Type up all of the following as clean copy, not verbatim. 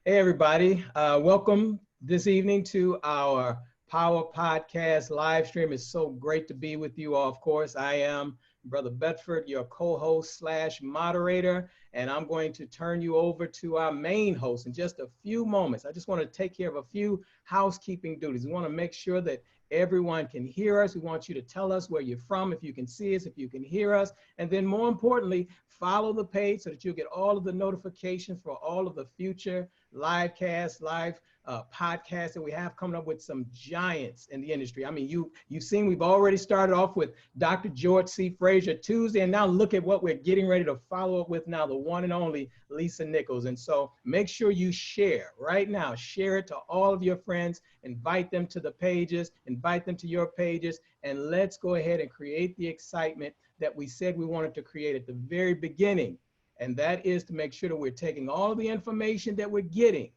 Hey, everybody. Welcome this evening to our Power Podcast live stream. It's so great to be with you all. Of course, I am Brother Bedford, your co-host slash moderator, and I'm going to turn you over to our main host in just a few moments. I just want to take care of a few housekeeping duties. We want to make sure that everyone can hear us. We want you to tell us where you're from, if you can see us, if you can hear us. And then more importantly, follow the page so that you'll get all of the notifications for all of the future live casts, live podcasts that we have coming up with some giants in the industry. I mean, you've seen we've already started off with Dr. George C. Fraser Tuesday, and now look at what we're getting ready to follow up with now, the one and only Lisa Nichols. And so make sure you share right now, share it to all of your friends, invite them to the pages, invite them to your pages, and let's go ahead and create the excitement that we said we wanted to create at the very beginning. And that is to make sure that we're taking all the information that we're getting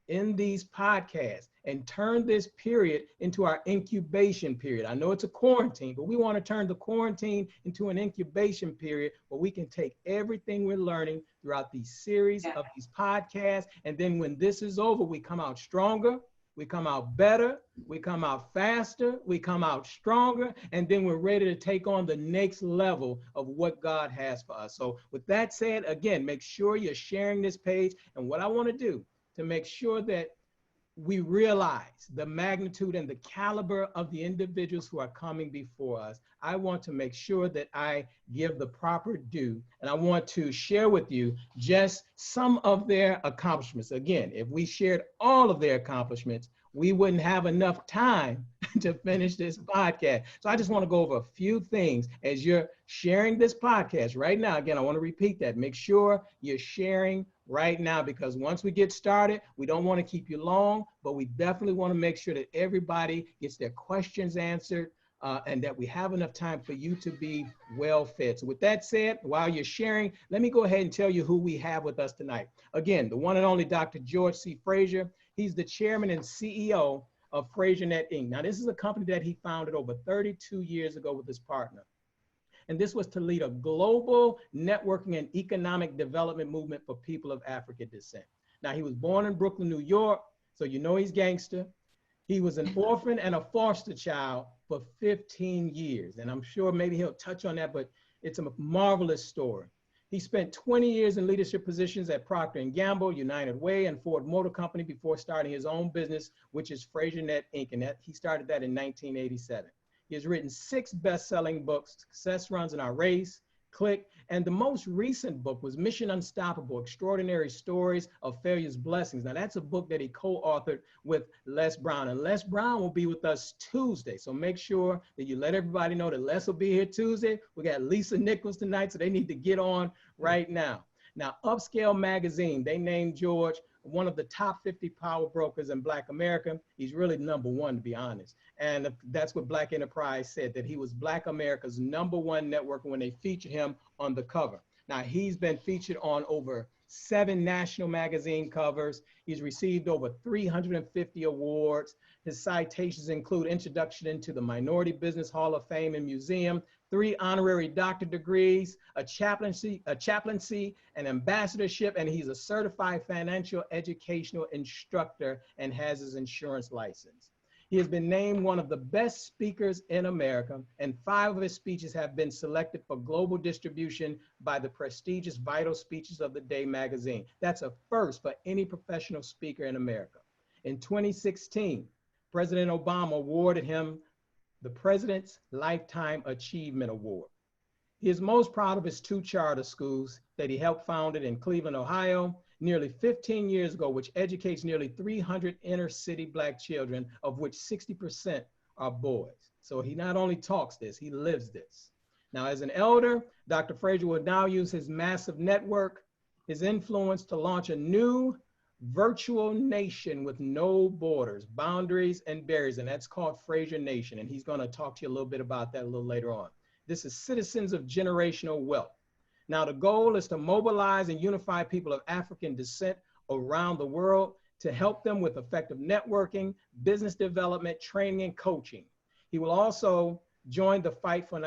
in these podcasts and turn this period into our incubation period. I know it's a quarantine, but we want to turn the quarantine into an incubation period where we can take everything we're learning throughout these series of these podcasts. And then when this is over, we come out stronger, we come out better, we come out faster, we come out stronger, and then we're ready to take on the next level of what God has for us. So with that said, again, make sure you're sharing this page. And what I want to do to make sure that we realize the magnitude and the caliber of the individuals who are coming before us, I want to make sure that I give the proper due, and I want to share with you just some of their accomplishments. Again, if we shared all of their accomplishments, we wouldn't have enough time to finish this podcast. So I just want to go over a few things as you're sharing this podcast right now. Again, I want to repeat that. Make sure you're sharing right now, because once we get started, we don't want to keep you long, but we definitely want to make sure that everybody gets their questions answered and that we have enough time for you to be well fed. So with that said, while you're sharing, let me go ahead and tell you who we have with us tonight. Again, the one and only Dr. George C. Fraser. He's the chairman and CEO of FraserNet Inc. Now, this is a company that he founded over 32 years ago with his partner. And this was to lead a global networking and economic development movement for people of African descent. Now, he was born in Brooklyn, New York, so you know he's gangster. He was an orphan and a foster child for 15 years. And I'm sure maybe he'll touch on that, but it's a marvelous story. He spent 20 years in leadership positions at Procter & Gamble, United Way, and Ford Motor Company before starting his own business, which is FraserNet Inc. And he started that in 1987. He has written 6 best-selling books: Success Runs in Our Race, Click, and the most recent book was Mission Unstoppable: Extraordinary Stories of Failure's Blessings. Now, that's a book that he co-authored with Les Brown, and Les Brown will be with us Tuesday. So make sure that you let everybody know that Les will be here Tuesday. We got Lisa Nichols tonight, so they need to get on right now. Now, Upscale Magazine, they named George one of the top 50 power brokers in Black America. He's really #1, to be honest. And that's what Black Enterprise said, that he was Black America's #1 networker when they featured him on the cover. Now, he's been featured on over 7 national magazine covers. He's received over 350 awards. His citations include introduction into the Minority Business Hall of Fame and Museum, 3 honorary doctorate degrees, a chaplaincy, an ambassadorship, and he's a certified financial educational instructor and has his insurance license. He has been named one of the best speakers in America, and 5 of his speeches have been selected for global distribution by the prestigious Vital Speeches of the Day magazine. That's a first for any professional speaker in America. In 2016, President Obama awarded him the President's Lifetime Achievement Award. He is most proud of his 2 charter schools that he helped founded in Cleveland, Ohio, nearly 15 years ago, which educates nearly 300 inner city Black children, of which 60% are boys. So he not only talks this, he lives this. Now, as an elder, Dr. Fraser will now use his massive network, his influence, to launch a new virtual nation with no borders, boundaries, and barriers, and that's called Fraser Nation. And he's going to talk to you a little bit about that a little later on. This is Citizens of Generational Wealth. Now, the goal is to mobilize and unify people of African descent around the world to help them with effective networking, business development, training, and coaching. He will also join the fight for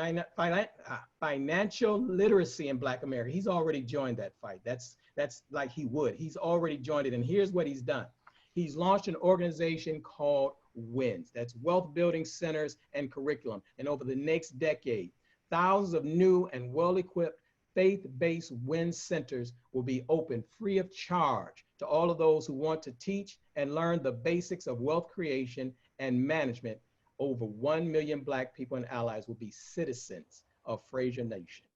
financial literacy in Black America. He's already joined that fight. That's That's like he would. He's already joined it. And here's what he's done. He's launched an organization called WINS. That's Wealth Building Centers and Curriculum. And over the next decade, thousands of new and well-equipped faith-based WINS centers will be open free of charge to all of those who want to teach and learn the basics of wealth creation and management. Over 1 million Black people and allies will be citizens of Fraser Nation.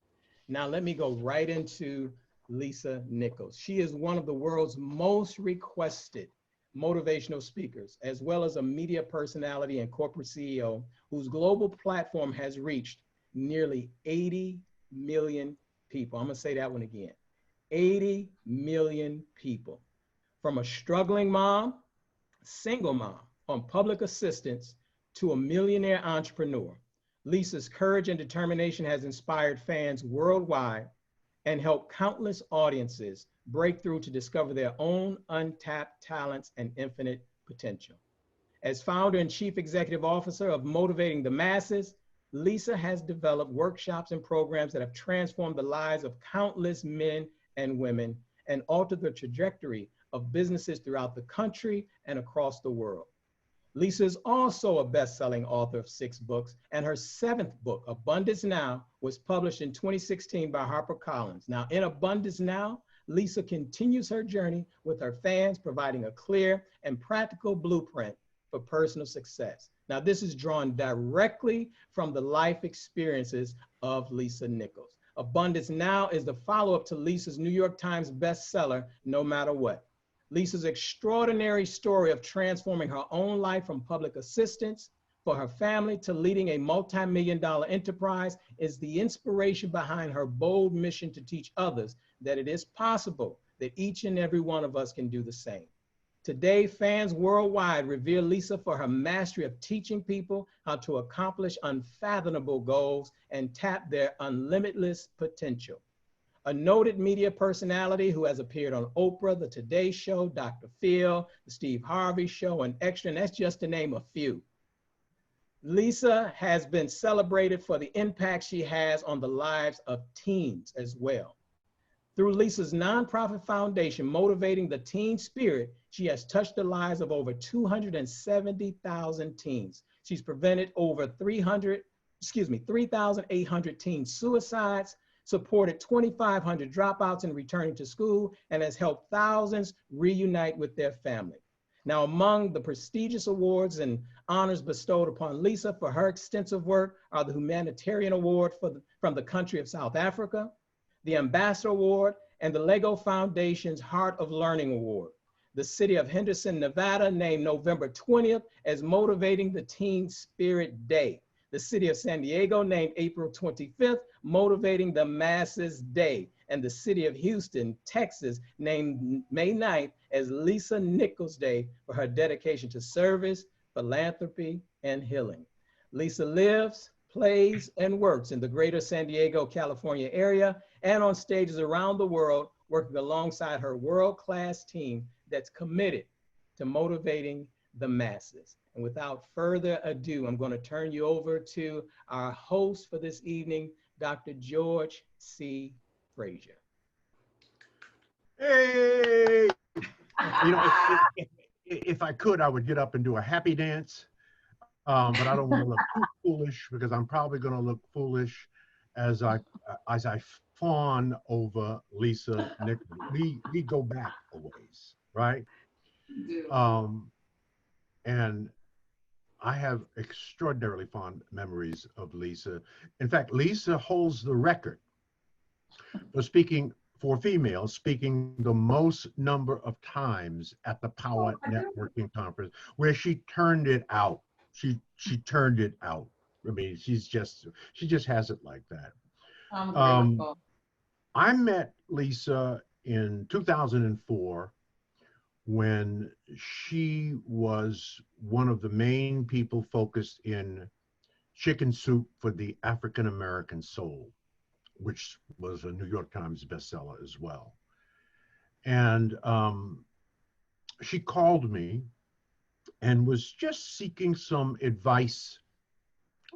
Now, let me go right into Lisa Nichols. She is one of the world's most requested motivational speakers, as well as a media personality and corporate CEO whose global platform has reached nearly 80 million people. I'm gonna say that one again, 80 million people. From a struggling mom, single mom on public assistance, to a millionaire entrepreneur, Lisa's courage and determination has inspired fans worldwide and helped countless audiences break through to discover their own untapped talents and infinite potential. As founder and chief executive officer of Motivating the Masses, Lisa has developed workshops and programs that have transformed the lives of countless men and women and altered the trajectory of businesses throughout the country and across the world. Lisa is also a best-selling author of 6 books, and her 7th book, Abundance Now, was published in 2016 by HarperCollins. Now, in Abundance Now, Lisa continues her journey with her fans, providing a clear and practical blueprint for personal success. Now, this is drawn directly from the life experiences of Lisa Nichols. Abundance Now is the follow-up to Lisa's New York Times bestseller, No Matter What. Lisa's extraordinary story of transforming her own life from public assistance for her family to leading a multi-million-dollar enterprise is the inspiration behind her bold mission to teach others that it is possible that each and every one of us can do the same. Today, fans worldwide revere Lisa for her mastery of teaching people how to accomplish unfathomable goals and tap their unlimitless potential. A noted media personality who has appeared on Oprah, The Today Show, Dr. Phil, The Steve Harvey Show, and Extra, and that's just to name a few. Lisa has been celebrated for the impact she has on the lives of teens as well. Through Lisa's nonprofit foundation, Motivating the Teen Spirit, she has touched the lives of over 270,000 teens. She's prevented over 3,800 teen suicides, supported 2,500 dropouts in returning to school, and has helped thousands reunite with their family. Now, among the prestigious awards and honors bestowed upon Lisa for her extensive work are the Humanitarian Award from the country of South Africa, the Ambassador Award, and the Lego Foundation's Heart of Learning Award. The city of Henderson, Nevada named November 20th as Motivating the Teen Spirit Day. The city of San Diego named April 25th, Motivating the Masses Day. And the city of Houston, Texas named May 9th as Lisa Nichols Day for her dedication to service, philanthropy, and healing. Lisa lives, plays, and works in the greater San Diego, California area and on stages around the world, working alongside her world-class team that's committed to motivating the masses. And without further ado, I'm going to turn you over to our host for this evening, Dr. George C. Fraser. Hey! You know, if I could, I would get up and do a happy dance, but I don't want to look too foolish because I'm probably going to look foolish as I fawn over Lisa Nichols. We go back a ways, right? And I have extraordinarily fond memories of Lisa. In fact, Lisa holds the record for females speaking the most number of times at the Power Networking Conference, where she turned it out. She turned it out. I mean, she just has it like that. I met Lisa in 2004 when she was one of the main people focused in Chicken Soup for the African American Soul, which was a New York Times bestseller as well. And she called me and was just seeking some advice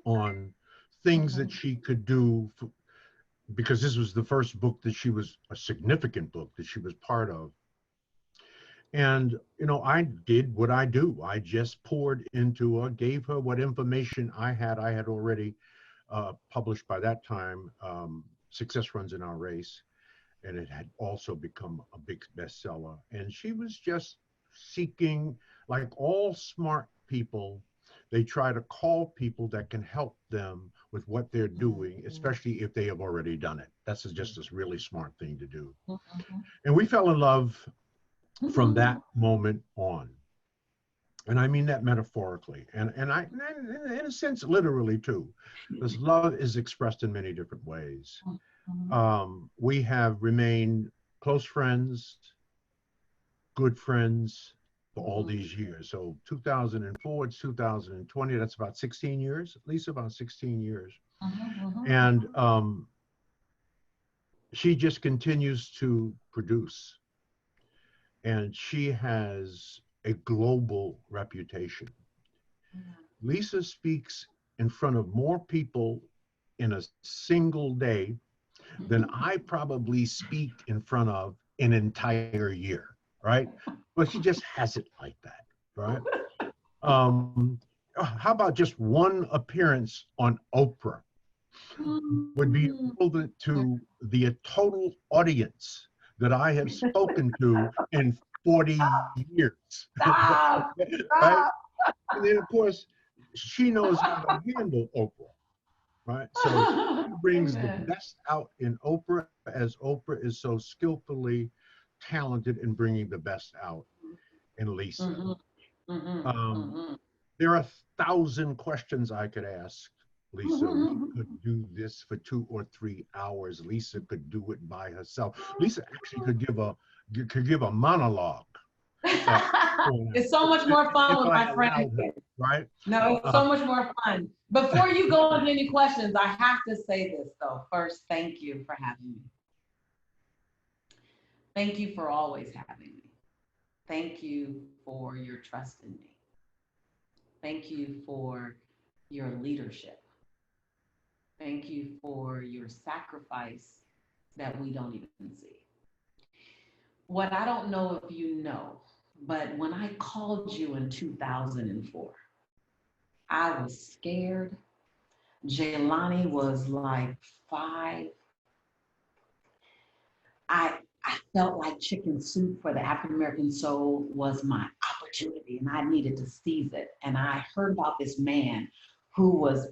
on things that she could do because this was the first book that she was, a significant book that she was part of. And, you know, I did what I do. I just poured into her, gave her what information I had. I had already published by that time, Success Runs in Our Race. And it had also become a big bestseller. And she was just seeking, like all smart people, they try to call people that can help them with what they're doing, especially if they have already done it. That's just a really smart thing to do. And we fell in love from that moment on. And I mean that metaphorically. And I, in a sense, literally too, because love is expressed in many different ways. We have remained close friends, good friends for all these years. So 2004, it's 2020, that's about 16 years, at least about 16 years. And she just continues to produce. And she has a global reputation. Lisa speaks in front of more people in a single day than I probably speak in front of an entire year, right? But she just has it like that, right? How about just one appearance on Oprah would be equivalent to the total audience that I have spoken to in 40 years. Stop, right? And then, of course, she knows how to handle Oprah, right? So she brings the best out in Oprah, as Oprah is so skillfully talented in bringing the best out in Lisa. There are 1,000 questions I could ask Lisa. We could do this for 2 or 3 hours. Lisa could do it by herself. Lisa actually could give a monologue. It's so much more fun with my friends. Right? No, it's so much more fun. Before you go into any questions, I have to say this though. First, thank you for having me. Thank you for always having me. Thank you for your trust in me. Thank you for your leadership. Thank you for your sacrifice that we don't even see. What I don't know if you know, but when I called you in 2004, I was scared. Jaylani was like 5. I felt like chicken soup for the African American soul was my opportunity and I needed to seize it. And I heard about this man who was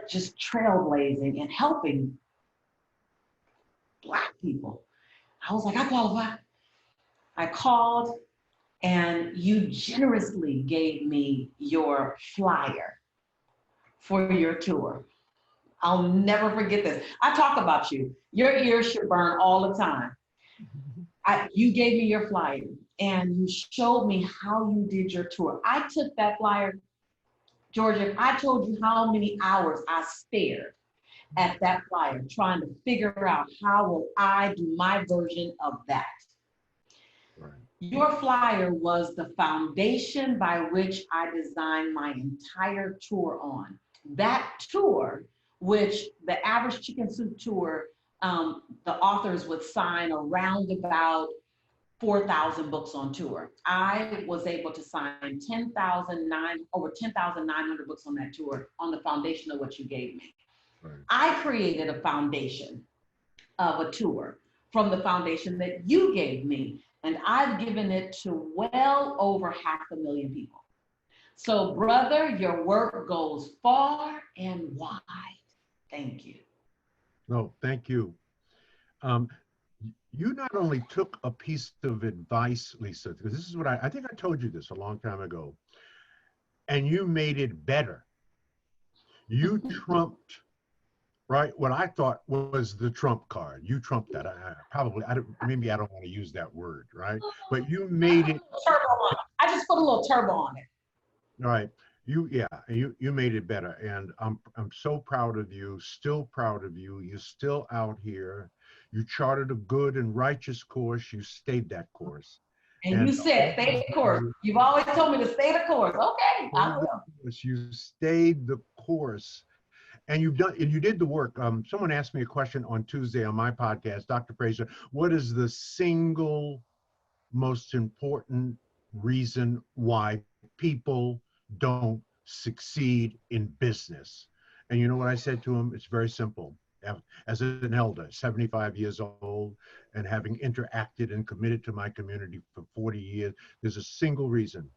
just trailblazing and helping Black people. I was like, I qualify. I called and you generously gave me your flyer for your tour. I'll never forget this. I talk about you. Your ears should burn all the time. You gave me your flyer and you showed me how you did your tour. I took that flyer, Georgia, I told you how many hours I stared at that flyer trying to figure out how will I do my version of that. Right. Your flyer was the foundation by which I designed my entire tour on. That tour, which the average chicken soup tour, the authors would sign around about 4,000 books on tour. I was able to sign over 10,900 books on that tour on the foundation of what you gave me. Right. I created a foundation of a tour from the foundation that you gave me, and I've given it to well over 500,000 people. So brother, your work goes far and wide. Thank you. No, thank you. You not only took a piece of advice, Lisa, because this is what I think I told you this a long time ago, and you made it better. You trumped, right, what I thought was the trump card. You trumped that. Maybe I don't want to use that word, right? But you made it. Turbo on. I just put a little turbo on it. All right. You made it better, and I'm so proud of you. Still proud of you. You're still out here. You charted a good and righteous course. You stayed that course. And you said stay the course. You've always told me to stay the course. Okay, I will. You stayed the course, And you did the work. Someone asked me a question on Tuesday on my podcast, Dr. Fraser, what is the single most important reason why people don't succeed in business? And you know what I said to him? It's very simple. As an elder, 75 years old, and having interacted and committed to my community for 40 years, there's a single reason.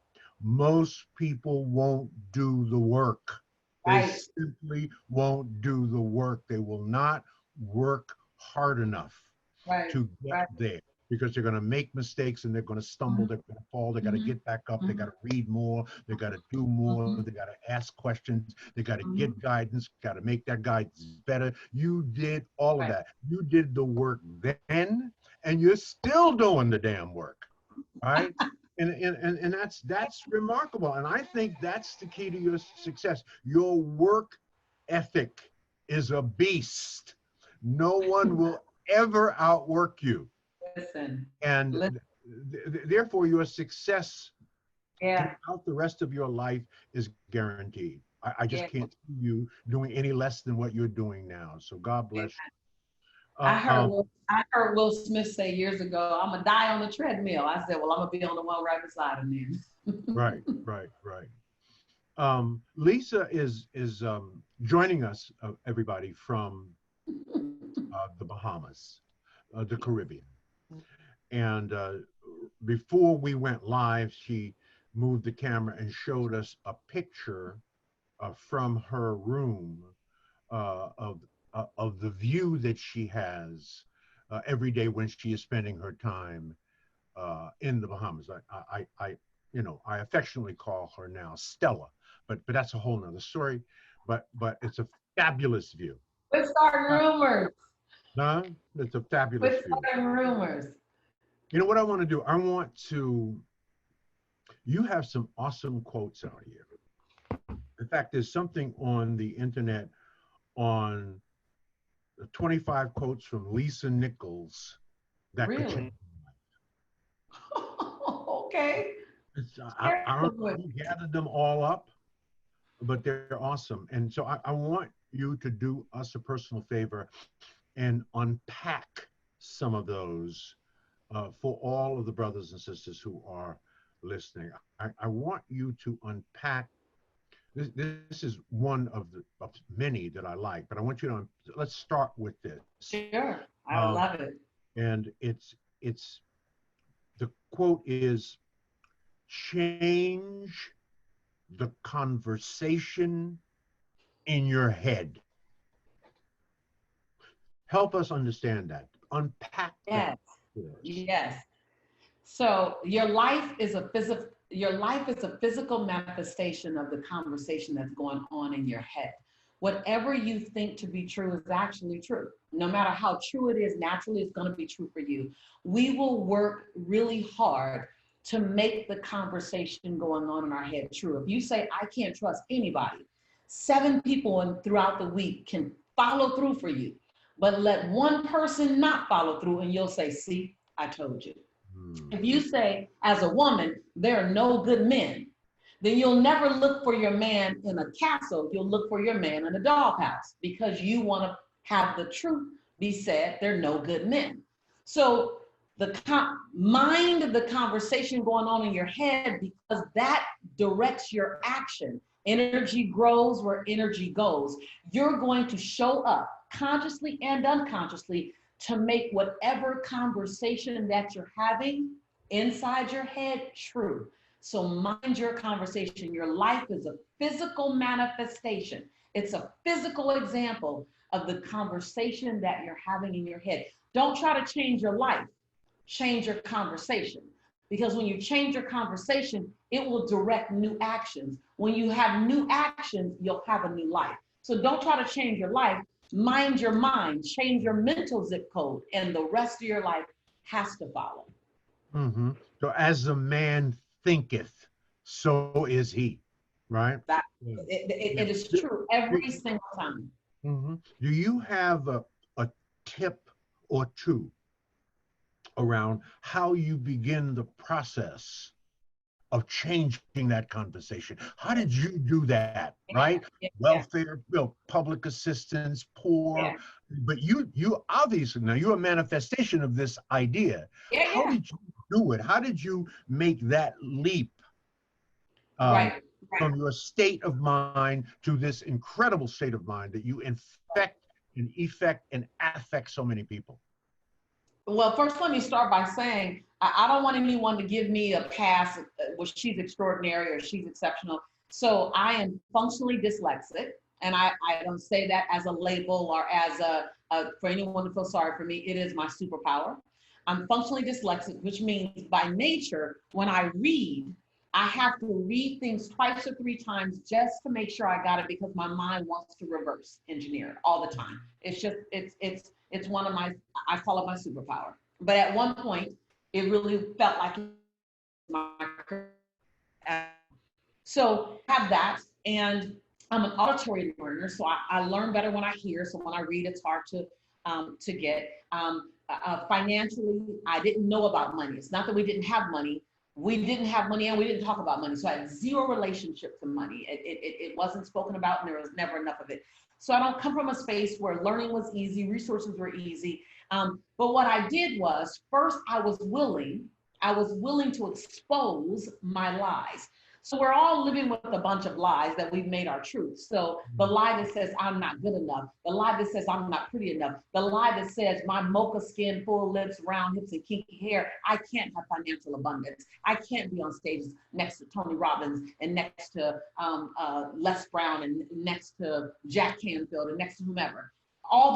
Most people won't do the work. They Right. simply won't do the work. They will not work hard enough Right. to get Right. there, because they're going to make mistakes and they're going to stumble, they're going to fall, they got to get back up, they got to read more, they got to do more, they got to ask questions, they got to get guidance, got to make that guidance better. You did all of Right. that. You did the work then, and you're still doing the damn work, right? And that's remarkable. And I think that's the key to your success. Your work ethic is a beast. No one will ever outwork you. Listen. And therefore your success Yeah. throughout the rest of your life is guaranteed. I just Yeah. can't see you doing any less than what you're doing now. So God bless you. I heard Will Smith say years ago, I'm gonna die on the treadmill. I said, well, I'm gonna be on the one right beside him then. Right. Lisa is joining us, everybody, from the Bahamas, the Caribbean. And before we went live, she moved the camera and showed us a picture from her room of the view that she has every day when she is spending her time in the Bahamas. I affectionately call her now Stella, but that's a whole nother story. But it's a fabulous view. We're starting rumors. Huh? It's a fabulous view. We're starting rumors. You know what I want to do? You have some awesome quotes out here. In fact, there's something on the internet on the 25 quotes from Lisa Nichols that could change your life. Okay. I don't gather them all up, but they're awesome. And so I want you to do us a personal favor and unpack some of those for all of the brothers and sisters who are listening. I want you to unpack. This is one of many that I like, but I want you to, let's start with this. Sure, I love it. And the quote is, change the conversation in your head. Help us understand that. Unpack that. Yes. So your life is a physical manifestation of the conversation that's going on in your head. Whatever you think to be true is actually true. No matter how true it is, naturally it's going to be true for you. We will work really hard to make the conversation going on in our head true. If you say, I can't trust anybody, 7 people throughout the week can follow through for you, but let one person not follow through and you'll say, see, I told you. If you say, as a woman, there are no good men, then you'll never look for your man in a castle. You'll look for your man in a doghouse because you want to have the truth be said, there are no good men. So mind the conversation going on in your head, because that directs your action. Energy grows where energy goes. You're going to show up consciously and unconsciously to make whatever conversation that you're having inside your head true. So mind your conversation. Your life is a physical manifestation. It's a physical example of the conversation that you're having in your head. Don't try to change your life. Change your conversation. Because when you change your conversation, it will direct new actions. When you have new actions, you'll have a new life. So don't try to change your life. Mind your mind, change your mental zip code, and the rest of your life has to follow. Mm-hmm. So as a man thinketh, so is he, right? It is true every single time. Mm-hmm. Do you have a tip or two around how you begin the process of changing that conversation. How did you do that, right? Yeah. Welfare, public assistance, poor, Yeah. but you obviously, now you're a manifestation of this idea. How Yeah. did you do it? How did you make that leap um, Right. from your state of mind to this incredible state of mind that you infect and effect and affect so many people? Well, first, let me start by saying I don't want anyone to give me a pass, well, she's extraordinary or she's exceptional. So I am functionally dyslexic, and I don't say that as a label or as for anyone to feel sorry for me. It is my superpower. I'm functionally dyslexic, which means by nature, when I read, I have to read things twice or three times just to make sure I got it, because my mind wants to reverse engineer it all the time. It's just, it's one of my, I call it my superpower. But at one point, it really felt like my career. So I have that, and I'm an auditory learner, so I learn better when I hear. So when I read, it's hard to get. Financially, I didn't know about money. It's not that we didn't have money. We didn't have money, and we didn't talk about money. So I had zero relationship to money. It wasn't spoken about, and there was never enough of it. So I don't come from a space where learning was easy, resources were easy. But what I did was, first, I was willing to expose my lies. So we're all living with a bunch of lies that we've made our truth. So the lie that says I'm not good enough, the lie that says I'm not pretty enough, the lie that says my mocha skin, full lips, round hips, and kinky hair, I can't have financial abundance. I can't be on stages next to Tony Robbins and next to Les Brown and next to Jack Canfield and next to whomever. All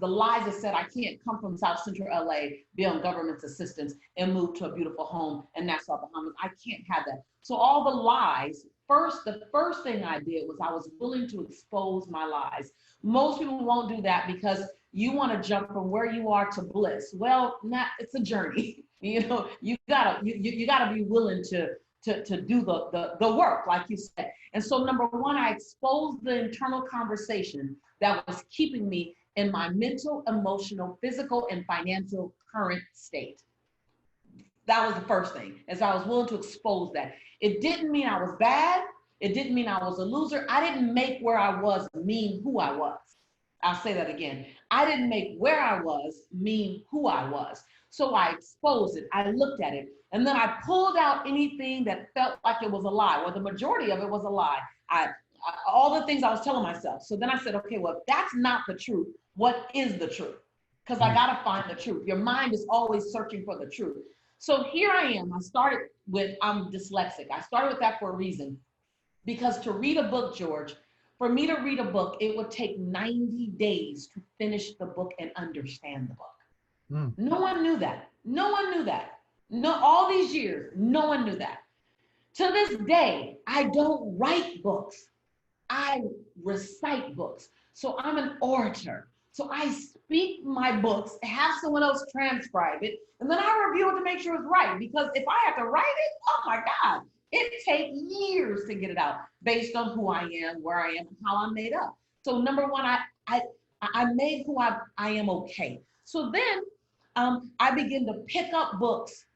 the lies that said I can't come from South Central LA, be on government's assistance, and move to a beautiful home in Nassau, Bahamas. I can't have that. So all the lies, the first thing I did was I was willing to expose my lies. Most people won't do that because you want to jump from where you are to bliss. Well, it's a journey. You gotta be willing to do the work, like you said. And so number one, I exposed the internal conversation that was keeping me in my mental, emotional, physical, and financial current state. That was the first thing, as I was willing to expose that. It didn't mean I was bad. It didn't mean I was a loser. I didn't make where I was mean who I was. I'll say that again. I didn't make where I was mean who I was. So I exposed it. I looked at it. And then I pulled out anything that felt like it was a lie. Well, the majority of it was a lie. All the things I was telling myself. So then I said, okay, well, if that's not the truth, what is the truth? Because I got to find the truth. Your mind is always searching for the truth. So here I am. I started with, I'm dyslexic. I started with that for a reason. Because to read a book, George, for me to read a book, it would take 90 days to finish the book and understand the book. No one knew that. No one knew that. No, all these years, no one knew that. To this day, I don't write books. I recite books. So I'm an orator. So I speak my books, have someone else transcribe it, and then I review it to make sure it's right. Because if I have to write it, oh my God, it takes years to get it out based on who I am, where I am, and how I'm made up. So number one, I made who I am okay. So then I began to pick up books.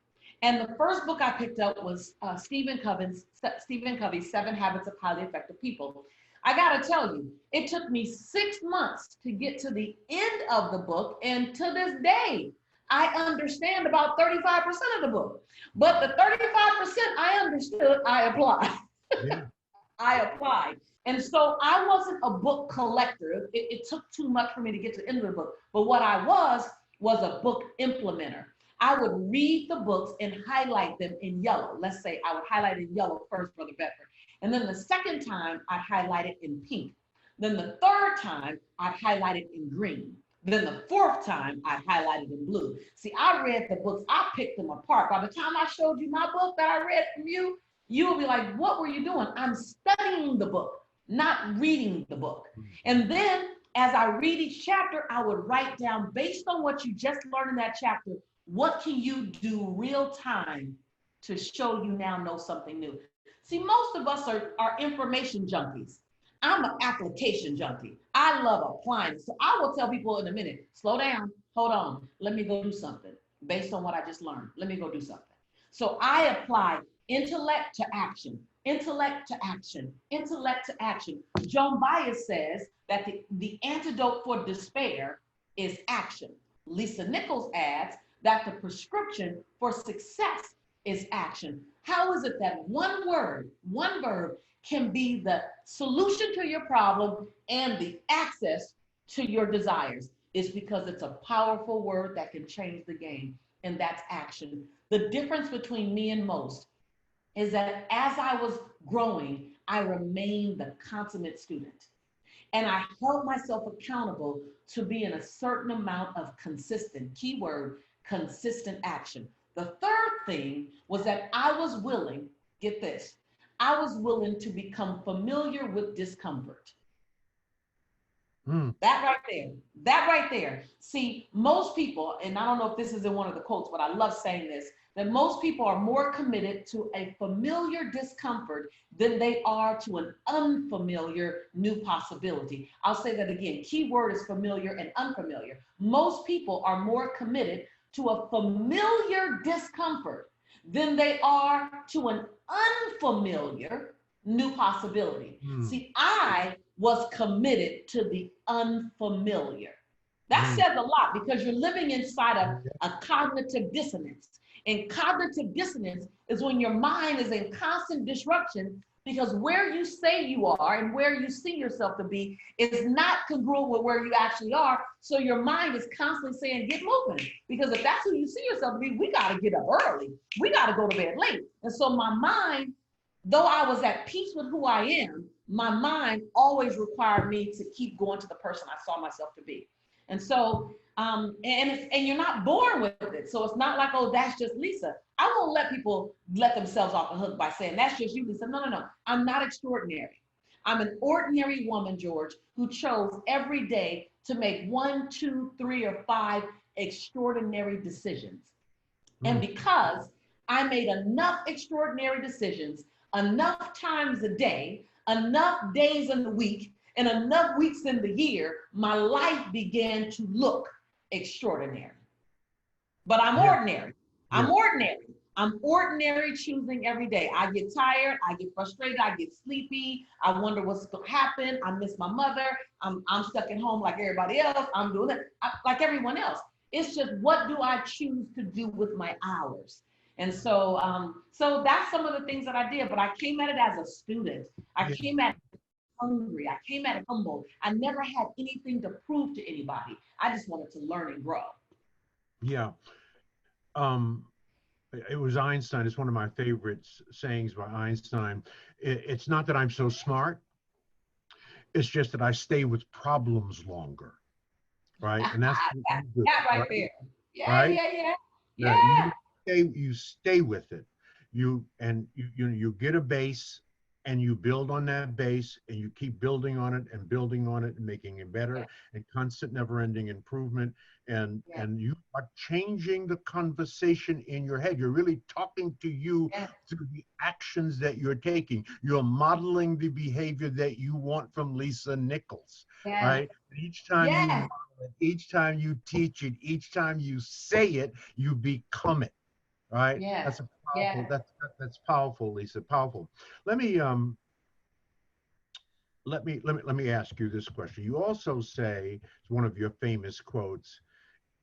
And the first book I picked up was Stephen Covey's 7 Habits of Highly Effective People. I gotta tell you, it took me 6 months to get to the end of the book. And to this day, I understand about 35% of the book. But the 35% I understood, I applied. Yeah. I applied. And so I wasn't a book collector. It took too much for me to get to the end of the book. But what I was a book implementer. I would read the books and highlight them in yellow. Let's say I would highlight in yellow first, Brother Bedford. And then the second time, I'd highlight it in pink. Then the third time, I'd highlight it in green. Then the fourth time, I'd highlight it in blue. See, I read the books, I picked them apart. By the time I showed you my book that I read from you, you'll be like, what were you doing? I'm studying the book, not reading the book. And then as I read each chapter, I would write down, based on what you just learned in that chapter, what can you do real time to show you now know something new? See, most of us are information junkies. I'm an application junkie. I love applying. So I will tell people in a minute, slow down, hold on, let me go do something based on what I just learned. Let me go do something. So I apply intellect to action, intellect to action, intellect to action. Joan Baez says that the antidote for despair is action. Lisa Nichols adds that the prescription for success is action. How is it that one word, one verb can be the solution to your problem and the access to your desires? It's because it's a powerful word that can change the game, and that's action. The difference between me and most is that as I was growing, I remained the consummate student. And I held myself accountable to be in a certain amount of consistent, keyword, consistent action. The third thing was that I was willing, get this, I was willing to become familiar with discomfort. That right there. See, most people, and I don't know if this is in one of the quotes, but I love saying this, that most people are more committed to a familiar discomfort than they are to an unfamiliar new possibility. I'll say that again. Key word is familiar and unfamiliar. Most people are more committed to a familiar discomfort than they are to an unfamiliar new possibility. See, I was committed to the unfamiliar. That says a lot because you're living inside of a cognitive dissonance. And cognitive dissonance is when your mind is in constant disruption because where you say you are and where you see yourself to be is not congruent with where you actually are. So your mind is constantly saying, get moving. Because if that's who you see yourself to be, we got to get up early. We got to go to bed late. And so my mind, though I was at peace with who I am, my mind always required me to keep going to the person I saw myself to be. And so, and you're not born with it. So it's not like, oh, that's just Lisa. I won't let people let themselves off the hook by saying, that's just you, Lisa. No. I'm not extraordinary. I'm an ordinary woman, George, who chose every day to make 1, 2, 3, or 5 extraordinary decisions. And because I made enough extraordinary decisions, enough times a day, enough days in the week, and enough weeks in the year, my life began to look extraordinary. But I'm ordinary. I'm ordinary. I'm ordinary choosing every day. I get tired, I get frustrated, I get sleepy, I wonder what's going to happen, I miss my mother, I'm stuck at home like everybody else, I'm doing it like everyone else. It's just, what do I choose to do with my hours? And so, so that's some of the things that I did, but I came at it as a student. I came at it hungry. I came at it humble. I never had anything to prove to anybody. I just wanted to learn and grow. Yeah. It was Einstein. It's one of my favorite sayings by Einstein. It's not that I'm so smart. It's just that I stay with problems longer. Right. And that's that right there. Yeah, right? Yeah. You stay with it. You get a base and you build on that base and you keep building on it and making it better and constant never-ending improvement. And you are changing the conversation in your head. You're really talking to you through the actions that you're taking. You're modeling the behavior that you want from Lisa Nichols, right? Each time you model it, each time you teach it, each time you say it, you become it, right? That's a powerful, that's powerful, Lisa, powerful. Let me ask you this question. You also say, it's one of your famous quotes,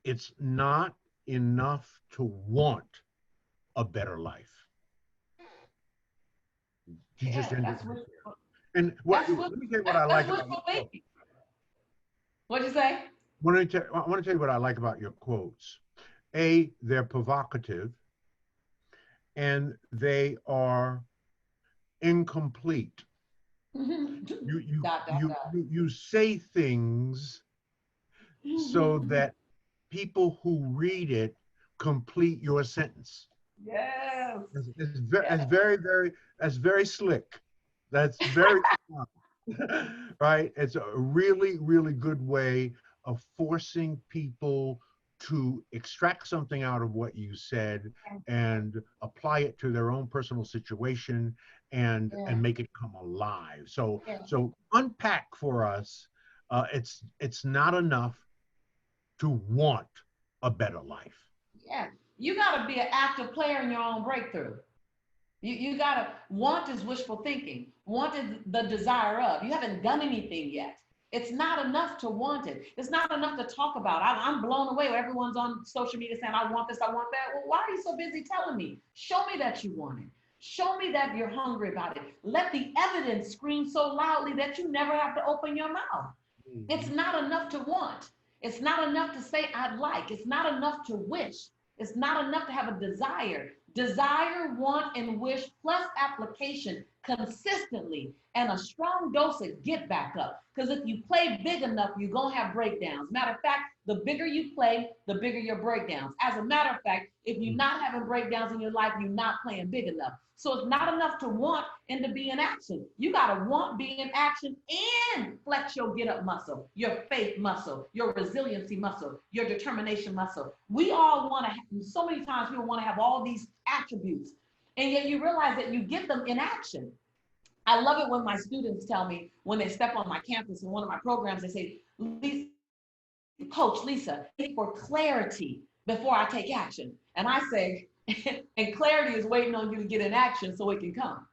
it's not enough to want a better life. You just ended it. And let me tell you what I like about your quotes. What'd you say? I want to tell you what I like about your quotes. A, they're provocative, and they are incomplete. You say things so that people who read it complete your sentence. Yes. That's very slick. That's very right. It's a really, really good way of forcing people to extract something out of what you said and apply it to their own personal situation and make it come alive. So unpack for us. It's not enough to want a better life. Yeah, you got to be an active player in your own breakthrough. You gotta, want is wishful thinking. Want is the desire of. You haven't done anything yet. It's not enough to want it. It's not enough to talk about. I'm blown away when everyone's on social media saying, I want this, I want that. Well, why are you so busy telling me? Show me that you want it. Show me that you're hungry about it. Let the evidence scream so loudly that you never have to open your mouth. It's not enough to want. It's not enough to say I'd like. It's not enough to wish. It's not enough to have a desire. Desire, want, and wish plus application consistently and a strong dose of get back up. Because if you play big enough, you're going to have breakdowns. Matter of fact, the bigger you play, the bigger your breakdowns. As a matter of fact, if you're not having breakdowns in your life, you're not playing big enough. So it's not enough to want and to be in action. You got to want, be in action, and flex your get up muscle, your faith muscle, your resiliency muscle, your determination muscle. We all want to, so many times people want to have all these attributes, and yet you realize that you get them in action. I love it when my students tell me, when they step on my campus in one of my programs, they say, Coach Lisa, for clarity before I take action. And I say, and clarity is waiting on you to get in action so it can come.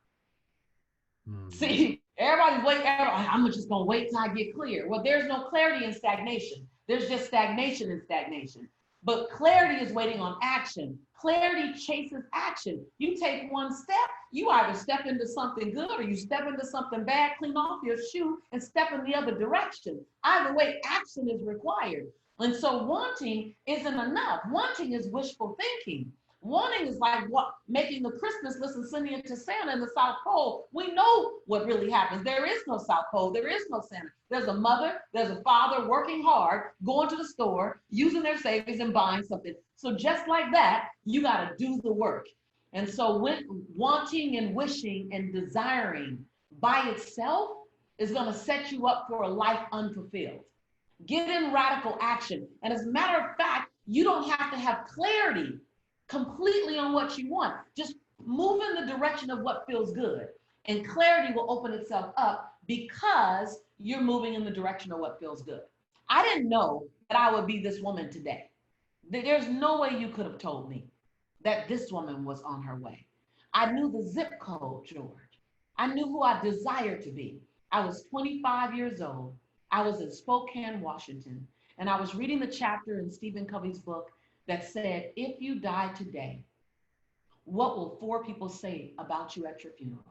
See, everybody's waiting. I'm just going to wait till I get clear. Well, there's no clarity in stagnation. There's just stagnation in stagnation. But clarity is waiting on action. Clarity chases action. You take one step, you either step into something good or you step into something bad, clean off your shoe and step in the other direction. Either way, action is required. And so wanting isn't enough. Wanting is wishful thinking. Wanting is like what making the Christmas list and sending it to Santa in the South Pole. We know what really happens. There is no South Pole. There is no Santa. There's a mother, there's a father working hard, going to the store, using their savings and buying something. So just like that, you got to do the work. And so when wanting and wishing and desiring by itself is going to set you up for a life unfulfilled. Get in radical action. And as a matter of fact, you don't have to have clarity completely on what you want. Just move in the direction of what feels good. And clarity will open itself up because you're moving in the direction of what feels good. I didn't know that I would be this woman today. There's no way you could have told me that this woman was on her way. I knew the zip code, George. I knew who I desired to be. I was 25 years old. I was in Spokane, Washington, and I was reading the chapter in Stephen Covey's book that said, if you die today, what will 4 people say about you at your funeral?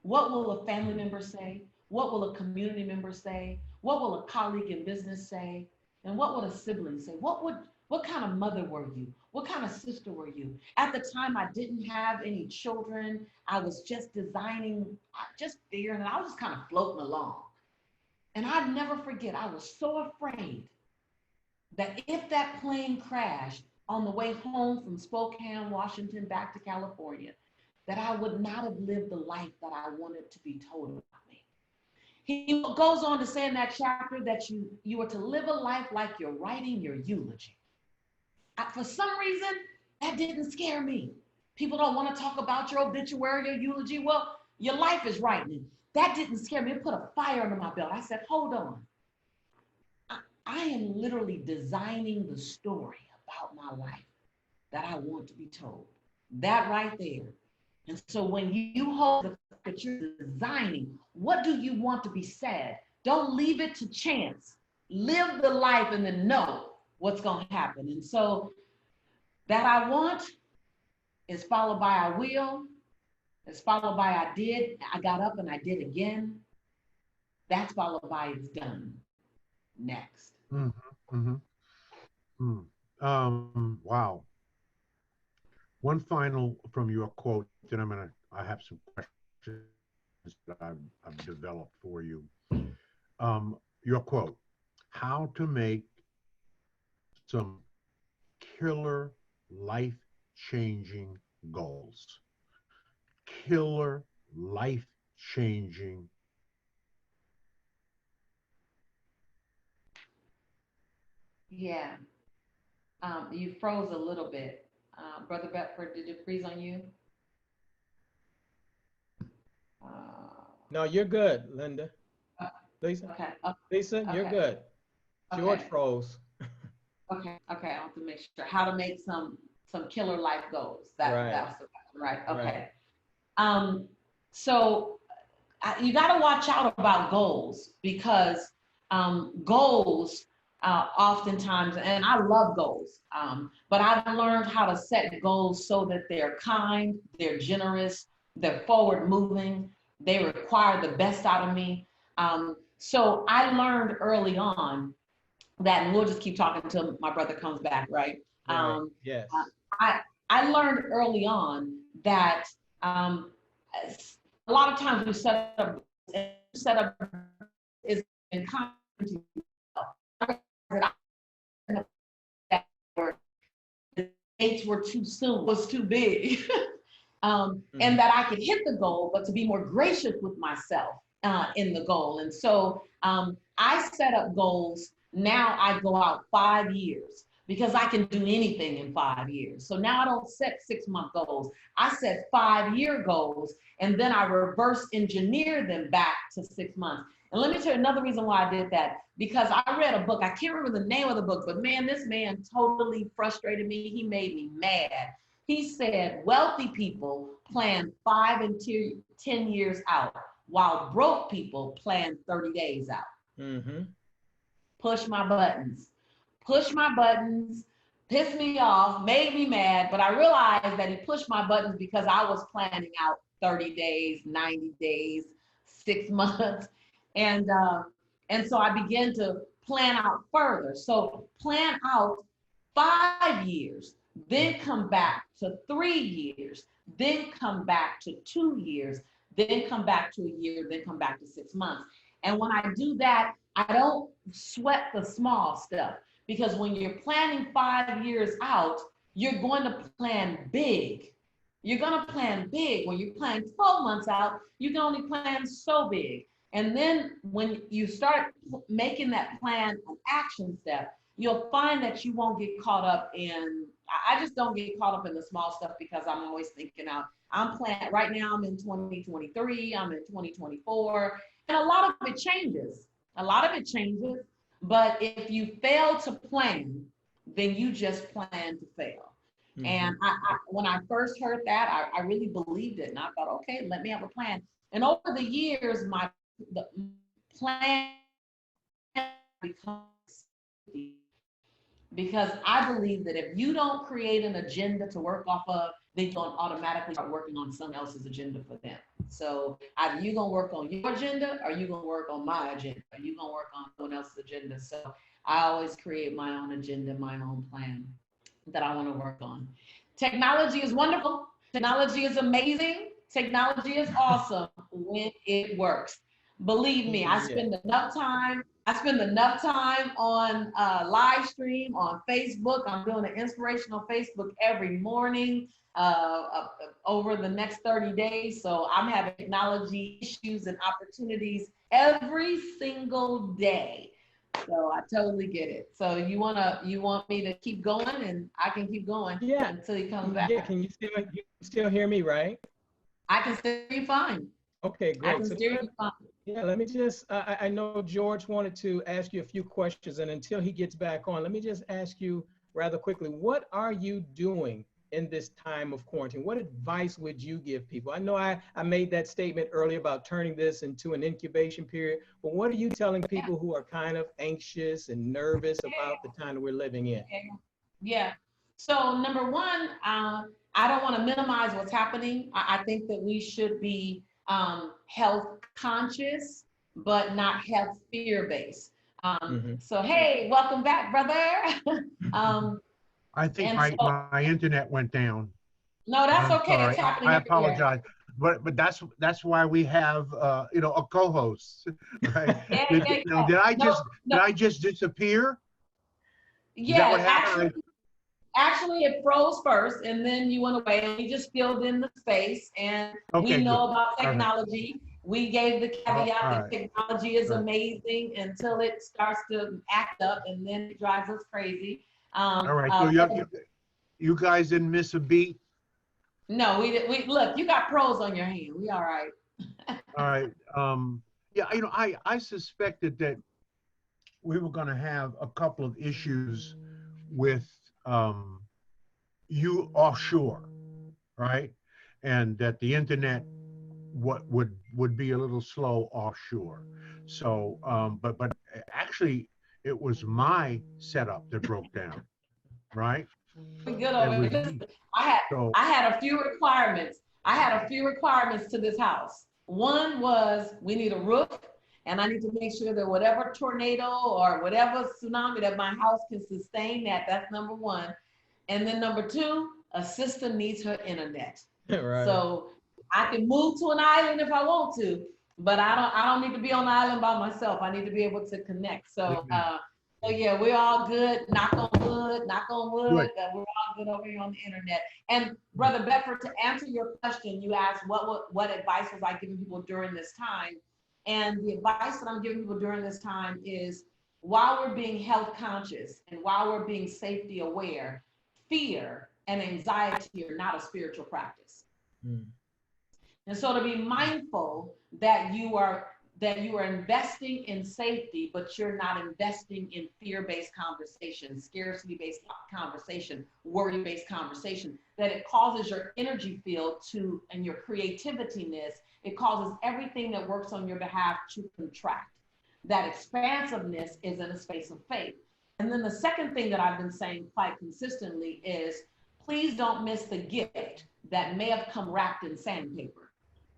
What will a family member say? What will a community member say? What will a colleague in business say? And what would a sibling say? What kind of mother were you? What kind of sister were you? At the time, I didn't have any children. I was just designing, just figuring it out. I was just kind of floating along. And I'd never forget, I was so afraid that if that plane crashed on the way home from Spokane, Washington, back to California, that I would not have lived the life that I wanted to be told about me. He goes on to say in that chapter that you are to live a life like you're writing your eulogy. For some reason, that didn't scare me. People don't want to talk about your obituary or eulogy. Well, your life is writing. That didn't scare me. It put a fire under my belt. I said, hold on. I am literally designing the story about my life that I want to be told. That right there. And so when you hold the fact that you're designing, what do you want to be said? Don't leave it to chance. Live the life and then know what's going to happen. And so that I want is followed by I will. It's followed by I did. I got up and I did again. That's followed by it's done. Next. Wow. One final from your quote, then I have some questions that I've developed for you. Your quote, how to make some killer life-changing goals. Killer life-changing. Yeah. You froze a little bit. Brother Bedford, did it freeze on you? No, you're good, Linda. Lisa? Okay. Lisa, you're good. George froze. Okay. I want to make sure how to make some killer life goals. That's right. Okay. So you got to watch out about goals, because goals oftentimes, and I love goals, but I've learned how to set goals so that they're kind, they're generous, they're forward moving, they require the best out of me. So I learned early on that, and we'll just keep talking until my brother comes back, right? Right. Yes. I learned early on that a lot of times we set up is in common to the dates were too soon, was too big. And that I could hit the goal, but to be more gracious with myself in the goal. And so I set up goals. Now I go out 5 years because I can do anything in 5 years. So now I don't set 6-month goals. I set 5-year goals, and then I reverse engineer them back to 6 months. And let me tell you another reason why I did that, because I read a book. I can't remember the name of the book, but man, this man totally frustrated me. He made me mad. He said, wealthy people plan 5 and 10 years out, while broke people plan 30 days out. Mm-hmm. Push my buttons, pissed me off, made me mad. But I realized that he pushed my buttons because I was planning out 30 days, 90 days, 6 months. And so I began to plan out further. So plan out 5 years, then come back to 3 years, then come back to 2 years, then come back to a year, then come back to 6 months. And when I do that, I don't sweat the small stuff, because when you're planning 5 years out, you're going to plan big. You're going to plan big. When you plan 12 months out, you can only plan so big. And then when you start making that plan an action step, you'll find that you won't get caught up in, I just don't get caught up in the small stuff, because I'm always thinking out. I'm planning, right now I'm in 2023, I'm in 2024, and a lot of it changes. But if you fail to plan, then you just plan to fail. Mm-hmm. And when I first heard that, I really believed it. And I thought, okay, let me have a plan. And over the years, the plan becomes, because I believe that if you don't create an agenda to work off of, they don't automatically start working on someone else's agenda for them. So either you're going to work on your agenda, or you're going to work on my agenda, or you're going to work on someone else's agenda. So I always create my own agenda, my own plan that I want to work on. Technology is wonderful. Technology is amazing. Technology is awesome when it works. Believe me, I spend enough time on live stream on Facebook. I'm doing an inspirational Facebook every morning over the next 30 days. So I'm having technology issues and opportunities every single day. So I totally get it. So you want me to keep going, and I can keep going until he comes back. Yeah, can you still hear me, right? I can still hear you fine. Okay, great. I can still hear you fine. Yeah, let me just, I know George wanted to ask you a few questions, and until he gets back on, let me just ask you rather quickly, what are you doing in this time of quarantine? What advice would you give people? I know I made that statement earlier about turning this into an incubation period, but what are you telling people who are kind of anxious and nervous about the time that we're living in? Yeah. So number one, I don't want to minimize what's happening. I think that we should be health conscious, but not health fear-based. So, hey, welcome back, brother. I think my internet went down. No, that's okay. It's happening. I apologize. But that's why we have a co-host, right? Did I just disappear? Yeah, actually it froze first, and then you went away, and we just filled in the space. And we know about technology. Right. We gave the caveat that technology is amazing until it starts to act up, and then it drives us crazy. All right, so you guys didn't miss a beat? No, we look, you got pros on your hand. We all right. All right. Yeah, I suspected that we were going to have a couple of issues with you offshore, right? and that the internet would be a little slow offshore. So, but actually, it was my setup that broke down, right? Good It over was here. me. Listen, So, I had a few requirements. I had a few requirements to this house. One was we need a roof, and I need to make sure that whatever tornado or whatever tsunami that my house can sustain that. That's number one. And then number two, a sister needs her internet. Right. So I can move to an island if I want to, but I don't need to be on the island by myself. I need to be able to connect. So so yeah, we're all good. Knock on wood, knock on wood. We're all good over here on the internet. And Brother Bedford, to answer your question, you asked what advice was I giving people during this time? And the advice that I'm giving people during this time is, while we're being health conscious and while we're being safety aware, fear and anxiety are not a spiritual practice. Mm. And so to be mindful that you are investing in safety, but you're not investing in fear-based conversation, scarcity-based conversation, worry-based conversation, that it causes your energy field and your creativityness, it causes everything that works on your behalf to contract. That expansiveness is in a space of faith. And then the second thing that I've been saying quite consistently is, please don't miss the gift that may have come wrapped in sandpaper.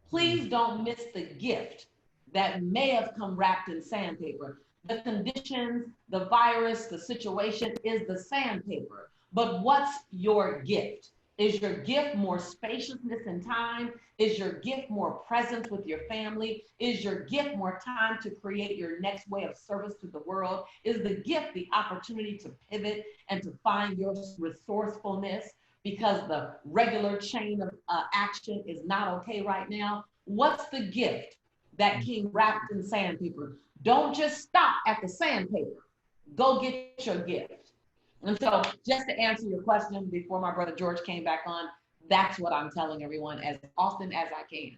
Please don't miss the gift that may have come wrapped in sandpaper. The conditions, the virus, the situation is the sandpaper. But what's your gift? Is your gift more spaciousness in time? Is your gift more presence with your family? Is your gift more time to create your next way of service to the world? Is the gift the opportunity to pivot and to find your resourcefulness because the regular chain of action is not okay right now? What's the gift that came wrapped in sandpaper? Don't just stop at the sandpaper. Go get your gift. And so just to answer your question before my brother George came back on, that's what I'm telling everyone as often as I can.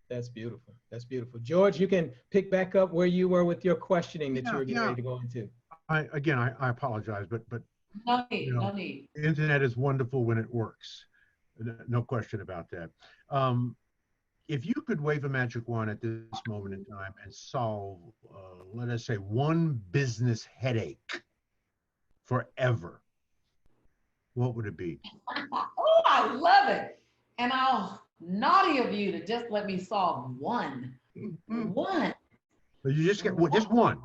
That's beautiful. That's beautiful. George, you can pick back up where you were with your questioning that you were getting ready to go into. I apologize, but No need, you know, no need. the internet is wonderful when it works. No question about that. If you could wave a magic wand at this moment in time and solve, let us say, one business headache forever, what would it be? Oh, I love it. And how naughty of you to just let me solve one. One. But you just get just one.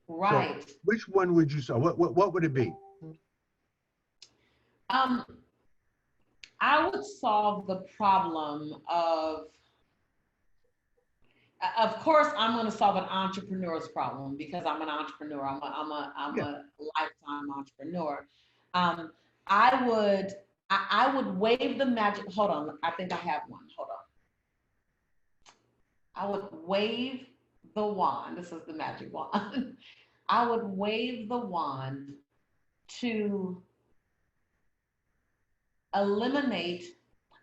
Right. So which one would you solve? What would it be? I would solve the problem of course, I'm going to solve an entrepreneur's problem because I'm an entrepreneur. I'm a lifetime entrepreneur. I would wave the magic. Hold on. I think I have one. Hold on. I would wave the wand. This is the magic wand. I would wave the wand to eliminate.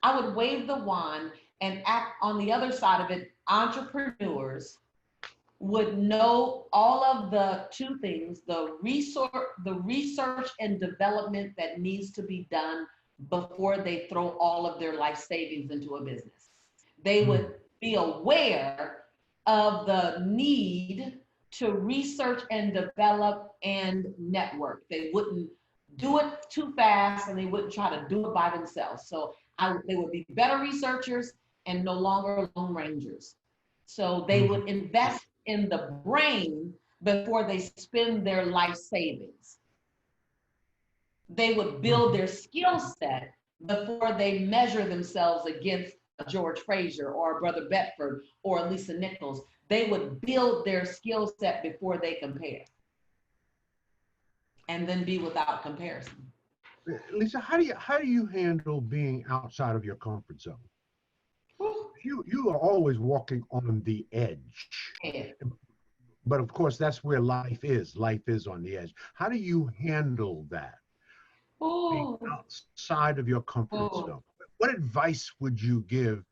I would wave the wand and act on the other side of it. Entrepreneurs would know all of the two things, the research and development that needs to be done before they throw all of their life savings into a business. They would be aware of the need to research and develop and network. They wouldn't do it too fast and they wouldn't try to do it by themselves. So they would be better researchers and no longer lone rangers. So they would invest in the brain before they spend their life savings. They would build their skill set before they measure themselves against a George Fraser or a Brother Bedford or a Lisa Nichols. They would build their skill set before they compare. And then be without comparison. Lisa, how do you handle being outside of your comfort zone? You are always walking on the edge. Yeah. But of course, that's where life is. Life is on the edge. How do you handle that? Being outside of your comfort zone. What advice would you give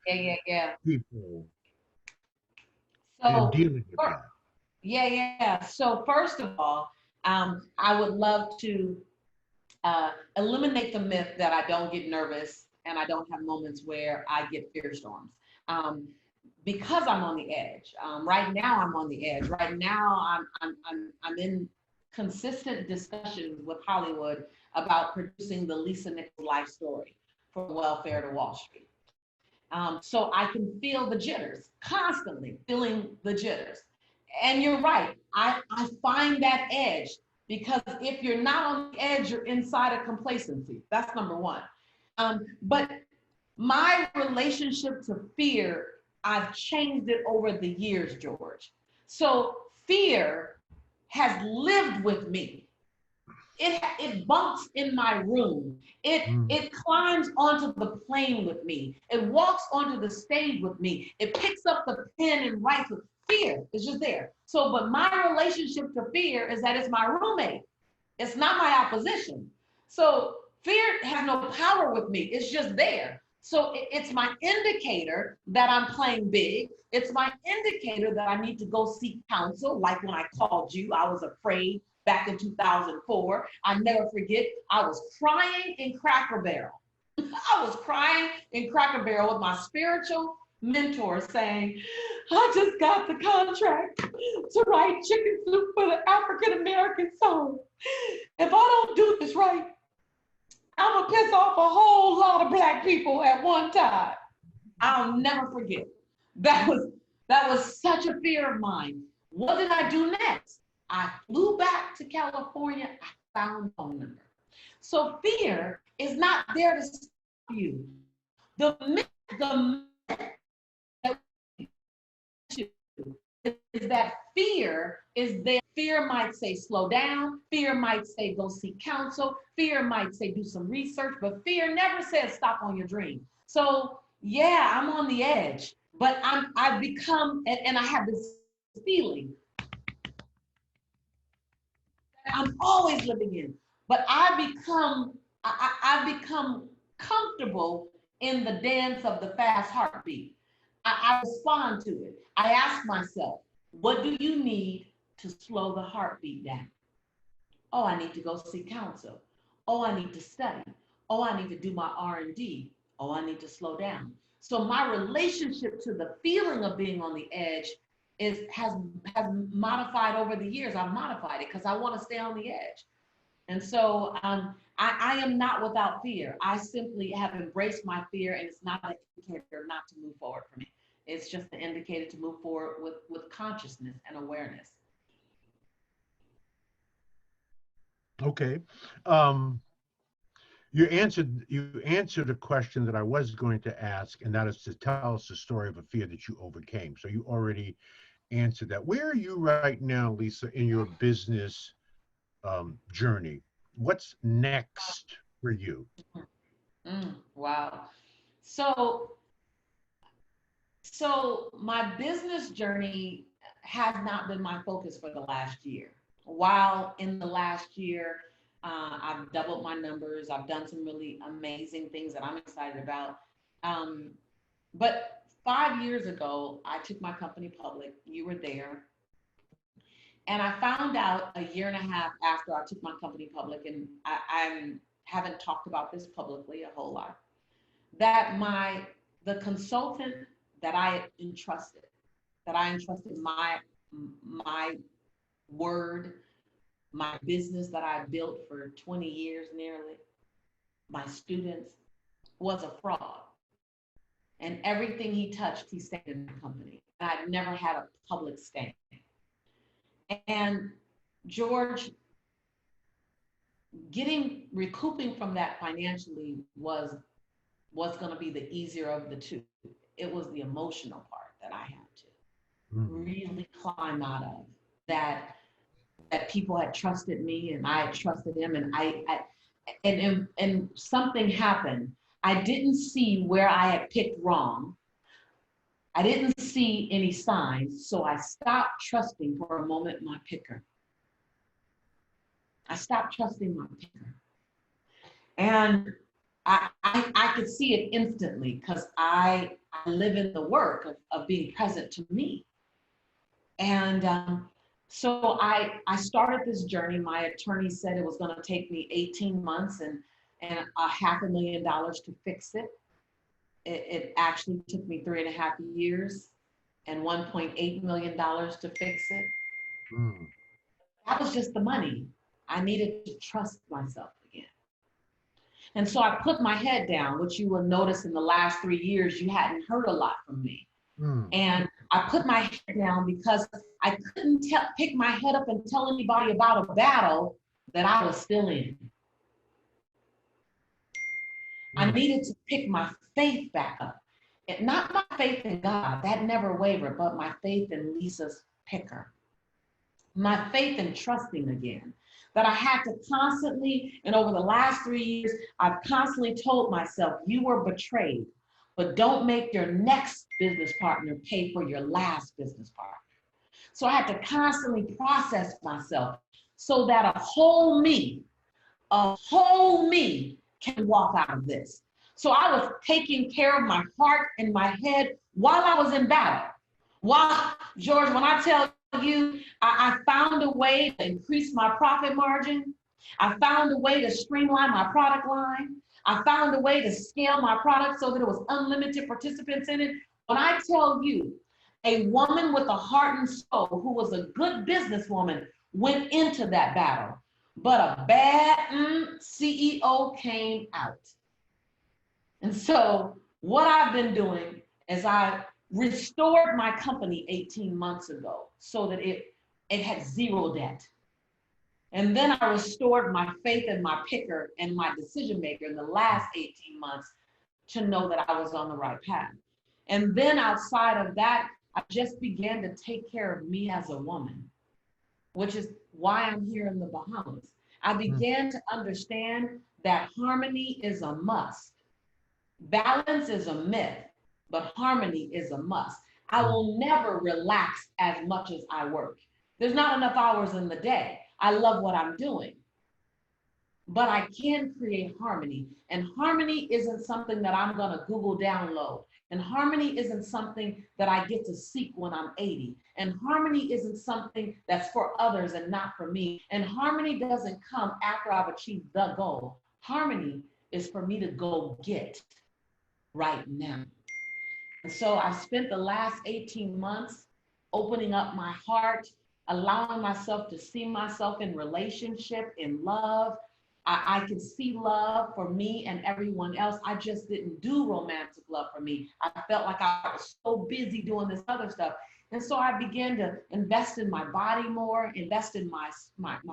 people in dealing with that? Yeah. So first of all, I would love to eliminate the myth that I don't get nervous and I don't have moments where I get fear storms. Because I'm on the edge. Right now I'm on the edge. Right now I'm in consistent discussions with Hollywood about producing the Lisa Nichols life story from welfare to Wall Street. So I can feel the jitters, constantly feeling the jitters. And you're right, I find that edge, because if you're not on the edge, you're inside of complacency. That's number one. But my relationship to fear, I've changed it over the years, George. So fear has lived with me. It bumps in my room. It climbs onto the plane with me. It walks onto the stage with me. It picks up the pen and writes with fear. It's just there. So, but my relationship to fear is that it's my roommate. It's not my opposition. So fear has no power with me. It's just there. So it's my indicator that I'm playing big. It's my indicator that I need to go seek counsel. Like when I called you, I was afraid back in 2004. I never forget, I was crying in Cracker Barrel. I was crying in Cracker Barrel with my spiritual mentor saying, I just got the contract to write Chicken Soup for the African American Soul. If I don't do this right, I'm gonna piss off a whole lot of Black people at one time. I'll never forget. That was such a fear of mine. What did I do next? I flew back to California. I found a phone number. So fear is not there to stop you. The myth is that fear is there. Fear might say slow down. Fear might say go seek counsel. Fear might say do some research, but fear never says stop on your dream. So yeah, I'm on the edge, but I've become, and I have this feeling that I'm always living in, but I've become comfortable in the dance of the fast heartbeat. I respond to it. I ask myself, what do you need to slow the heartbeat down? Oh, I need to go seek counsel. Oh, I need to study. Oh, I need to do my R&D. Oh, I need to slow down. So my relationship to the feeling of being on the edge has modified over the years. I've modified it because I want to stay on the edge. And so I am not without fear. I simply have embraced my fear, and it's not an indicator not to move forward for me. It's just an indicator to move forward with consciousness and awareness. Okay. You answered a question that I was going to ask, and that is to tell us the story of a fear that you overcame. So you already answered that. Where are you right now, Lisa, in your business journey? What's next for you? Wow. So my business journey has not been my focus for the last year. While in the last year, I've doubled my numbers. I've done some really amazing things that I'm excited about. But 5 years ago, I took my company public. You were there. And I found out a year and a half after I took my company public, and I haven't talked about this publicly a whole lot, that the consultant that I entrusted my word, my business that I built for 20 years nearly, my students, was a fraud. And everything he touched, he stayed in the company. And I'd never had a public stand. And George, recouping from that financially was going to be the easier of the two. It was the emotional part that I had to really climb out of, that people had trusted me and I had trusted them, and and something happened. I didn't see where I had picked wrong. I didn't see any signs, so I stopped trusting for a moment my picker. I stopped trusting my picker. And I could see it instantly because I live in the work of being present to me. And so I started this journey. My attorney said it was going to take me 18 months. And and $500,000 to fix it. It actually took me 3.5 years and $1.8 million to fix it. Mm. That was just the money. I needed to trust myself again. And so I put my head down, which you will notice in the last 3 years, you hadn't heard a lot from me. Mm. And I put my head down because I couldn't pick my head up and tell anybody about a battle that I was still in. I needed to pick my faith back up. And not my faith in God, that never wavered, but my faith in Lisa's picker. My faith in trusting again. That I had to constantly, and over the last 3 years, I've constantly told myself, you were betrayed, but don't make your next business partner pay for your last business partner. So I had to constantly process myself so that a whole me can walk out of this. So I was taking care of my heart and my head while I was in battle. While, George, when I tell you, I found a way to increase my profit margin. I found a way to streamline my product line. I found a way to scale my product so that it was unlimited participants in it. When I tell you, a woman with a heart and soul who was a good businesswoman went into that battle, but a bad CEO came out. And so what I've been doing is I restored my company 18 months ago so that it had zero debt. And then I restored my faith in my picker and my decision maker in the last 18 months to know that I was on the right path. And then outside of that, I just began to take care of me as a woman, which is why I'm here in the Bahamas. I began to understand that harmony is a must. Balance is a myth, but harmony is a must. I will never relax as much as I work. There's not enough hours in the day. I love what I'm doing, but I can create harmony. And harmony isn't something that I'm gonna Google download. And harmony isn't something that I get to seek when I'm 80. And harmony isn't something that's for others and not for me. And harmony doesn't come after I've achieved the goal. Harmony is for me to go get right now. And so I've spent the last 18 months opening up my heart, allowing myself to see myself in relationship, in love. I could see love for me and everyone else. I just didn't do romantic love for me. I felt like I was so busy doing this other stuff. And so I began to invest in my body more, invest in my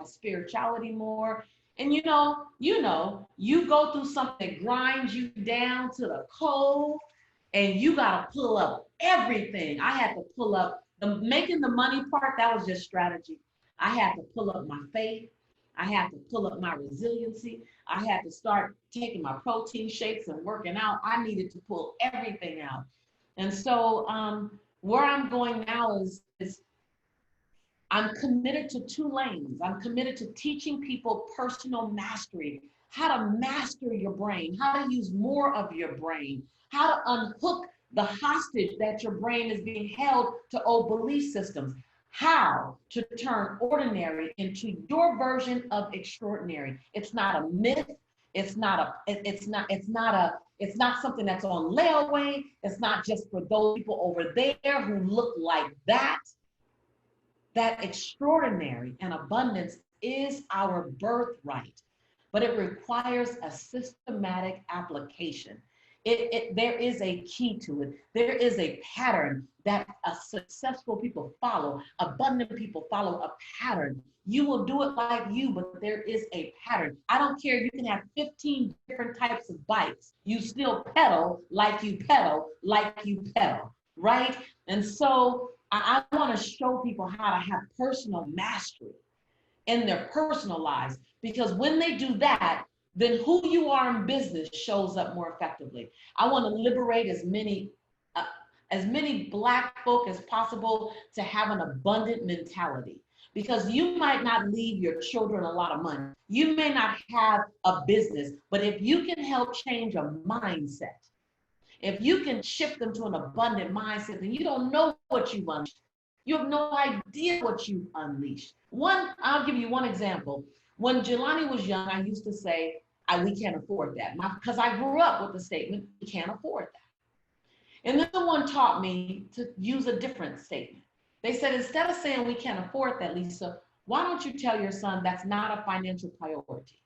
spirituality more. And you go through something that grinds you down to the cold, and you gotta pull up everything. I had to pull up making the money part, that was just strategy. I had to pull up my faith. I had to pull up my resiliency. I had to start taking my protein shakes and working out. I needed to pull everything out. And so where I'm going now is I'm committed to 2 lanes. I'm committed to teaching people personal mastery, how to master your brain, how to use more of your brain, how to unhook the hostage that your brain is being held to old belief systems, how to turn ordinary into your version of extraordinary. It's not a myth. It's not something that's on layaway. It's not just for those people over there who look like that. That extraordinary and abundance is our birthright, but it requires a systematic application. There is a key to it. There is a pattern that successful people follow. Abundant people follow a pattern. You will do it like you, but there is a pattern. I don't care. You can have 15 different types of bikes. You still pedal, right? And so I want to show people how to have personal mastery in their personal lives, because when they do that, then who you are in business shows up more effectively. I want to liberate as many Black folk as possible to have an abundant mentality, because you might not leave your children a lot of money. You may not have a business, but if you can help change a mindset, if you can shift them to an abundant mindset, then you don't know what you've unleashed. You have no idea what you've unleashed. I'll give you one example. When Jelani was young, I used to say, we can't afford that. Because I grew up with the statement, we can't afford that. And then someone taught me to use a different statement. They said, instead of saying we can't afford that, Lisa, why don't you tell your son that's not a financial priority?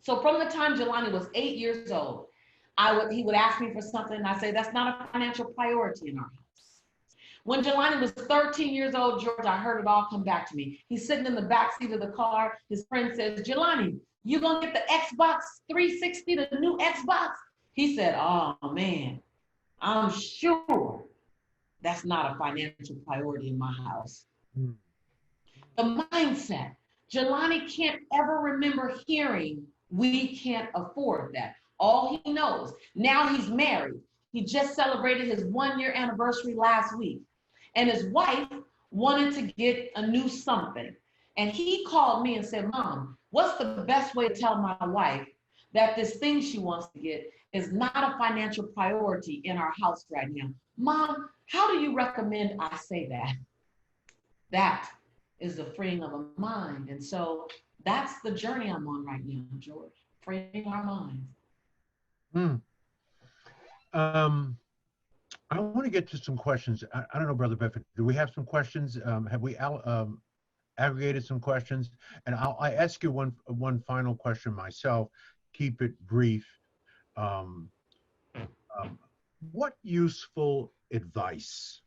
So from the time Jelani was 8 years old, he would ask me for something, and I say, that's not a financial priority in our house. When Jelani was 13 years old, George, I heard it all come back to me. He's sitting in the back seat of the car. His friend says, Jelani, you gonna get the Xbox 360, the new Xbox? He said, oh man, I'm sure that's not a financial priority in my house. Mm. The mindset. Jelani can't ever remember hearing, we can't afford that. All he knows, now he's married. He just celebrated his 1-year anniversary last week. And his wife wanted to get a new something. And he called me and said, Mom, what's the best way to tell my wife that this thing she wants to get is not a financial priority in our house right now? Mom, how do you recommend I say that? That is the freeing of a mind. And so that's the journey I'm on right now, George, freeing our minds. I want to get to some questions. I don't know, Brother Bedford, do we have some questions? Have we aggregated some questions? And I ask you one final question myself. Keep it brief. What useful advice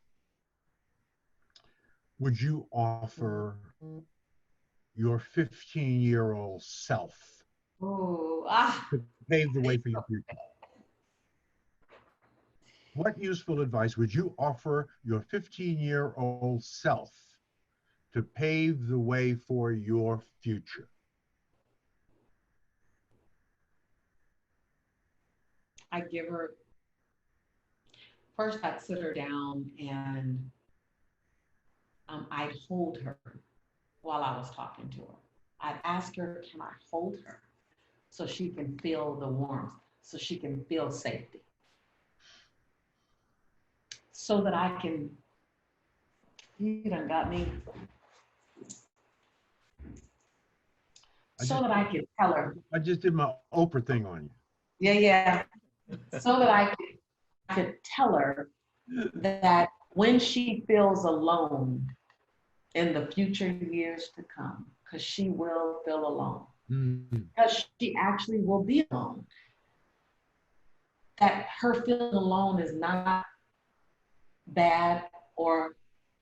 would you offer your 15-year-old self to pave the way for your future? What useful advice would you offer your 15-year-old self to pave the way for your future? I'd give her, first I'd sit her down and I'd hold her while I was talking to her. I'd ask her, can I hold her? So she can feel the warmth, so she can feel safety. So that I can, you done got me. So that I can tell her. I just did my Oprah thing on Yeah, you. yeah. So that I could tell her that when she feels alone in the future years to come, because she will feel alone, because she actually will be alone, that her feeling alone is not bad or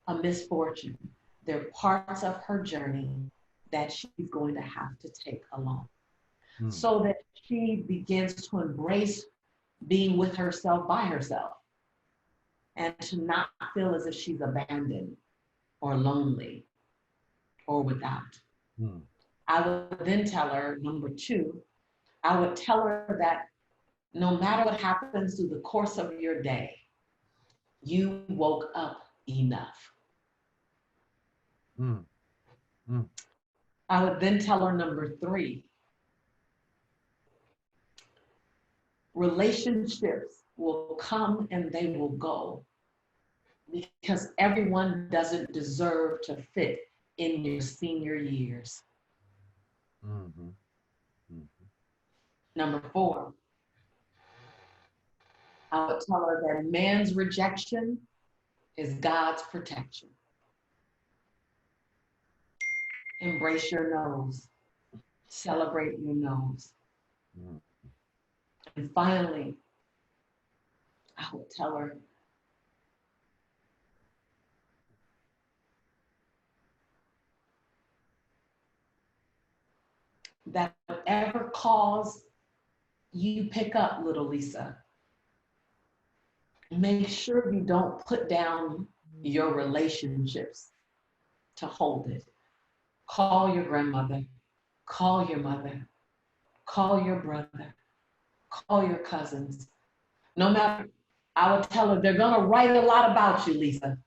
a misfortune. They're parts of her journey that she's going to have to take along. So that she begins to embrace being with herself by herself and to not feel as if she's abandoned or lonely or without. I would then tell her, number 2, I would tell her that no matter what happens through the course of your day, you woke up enough. I would then tell her, number 3, relationships will come and they will go because everyone doesn't deserve to fit in your senior years. Number 4, I would tell her that man's rejection is God's protection. Embrace your no's. Celebrate your no's. And finally, I would tell her that whatever cause you pick up, little Lisa, make sure you don't put down your relationships to hold it. Call your grandmother, call your mother, call your brother, call your cousins. No matter, I would tell her, they're gonna write a lot about you, Lisa.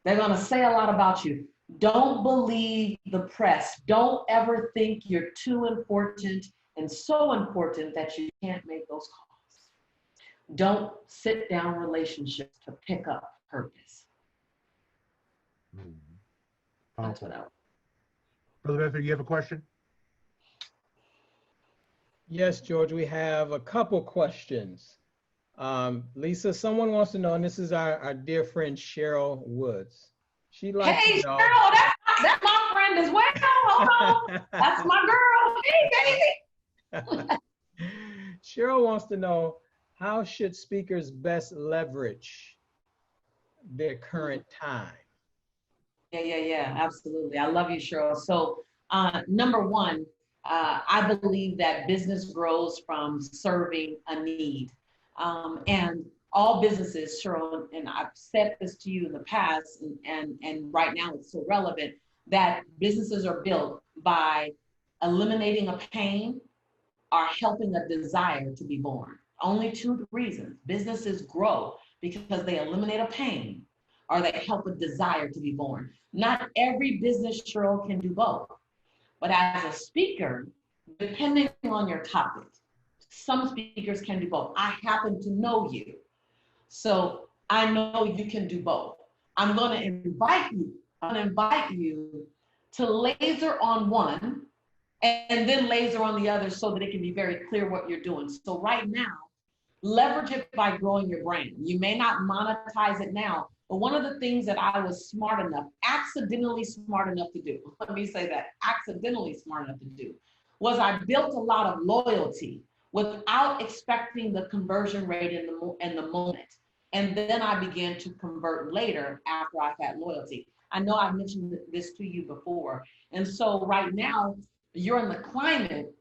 They're gonna say a lot about you. Don't believe the press. Don't ever think you're too important and so important that you can't make those calls. Don't sit down relationships to pick up purpose. That's what I would. Brother Bedford, you have a question? Yes, George, we have a couple questions. Lisa, someone wants to know, and this is our dear friend Cheryl Woods. She'd like to Hey, know. Cheryl, that's my friend as well. Hold on. That's my girl. Hey, baby. Cheryl wants to know, how should speakers best leverage their current time? Yeah, absolutely. I love you, Cheryl. So, number one, I believe that business grows from serving a need. And all businesses, Cheryl, and I've said this to you in the past, and right now it's so relevant, that businesses are built by eliminating a pain or helping a desire to be born. Only two reasons. Businesses grow because they eliminate a pain or they help a desire to be born. Not every business, Cheryl, can do both. But as a speaker, depending on your topic, some speakers can do both. I happen to know you, so I know you can do both. I'm going to invite you. I'm going to invite you to laser on one and then laser on the other so that it can be very clear what you're doing. So right now, leverage it by growing your brand. You may not monetize it now, but one of the things that I was accidentally smart enough to do, let me say that, accidentally smart enough to do, was I built a lot of loyalty without expecting the conversion rate in the moment. And then I began to convert later after I've had loyalty. I know I've mentioned this to you before. And so right now, you're in the climate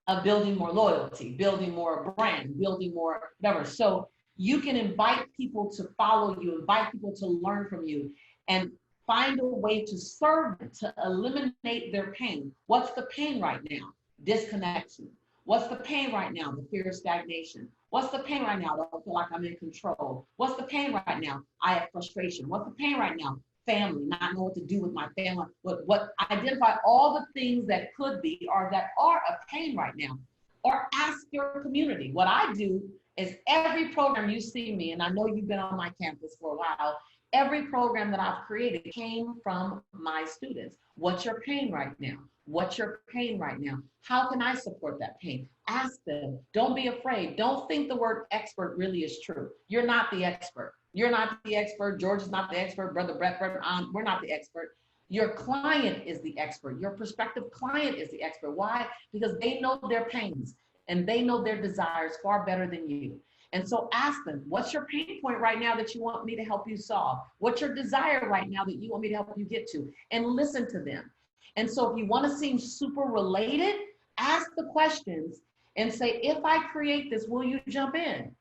of building more loyalty, building more brand, building more whatever. So you can invite people to follow you, invite people to learn from you, and find a way to serve them, to eliminate their pain. What's the pain right now? Disconnection. What's the pain right now? The fear of stagnation. What's the pain right now? I don't feel like I'm in control. What's the pain right now? I have frustration. What's the pain right now? Family, not know what to do with my family. What identify all the things that could be or that are a pain right now. Or ask your community. What I do is every program you see me, and I know you've been on my campus for a while, every program that I've created came from my students. What's your pain right now? What's your pain right now? How can I support that pain? Ask them. Don't be afraid. Don't think the word expert really is true. You're not the expert. You're not the expert. George is not the expert. Brother Bradford, we're not the expert. Your client is the expert. Your prospective client is the expert. Why? Because they know their pains and they know their desires far better than you. And so ask them, what's your pain point right now that you want me to help you solve? What's your desire right now that you want me to help you get to? And listen to them. And so if you want to seem super related, ask the questions and say, if I create this, will you jump in?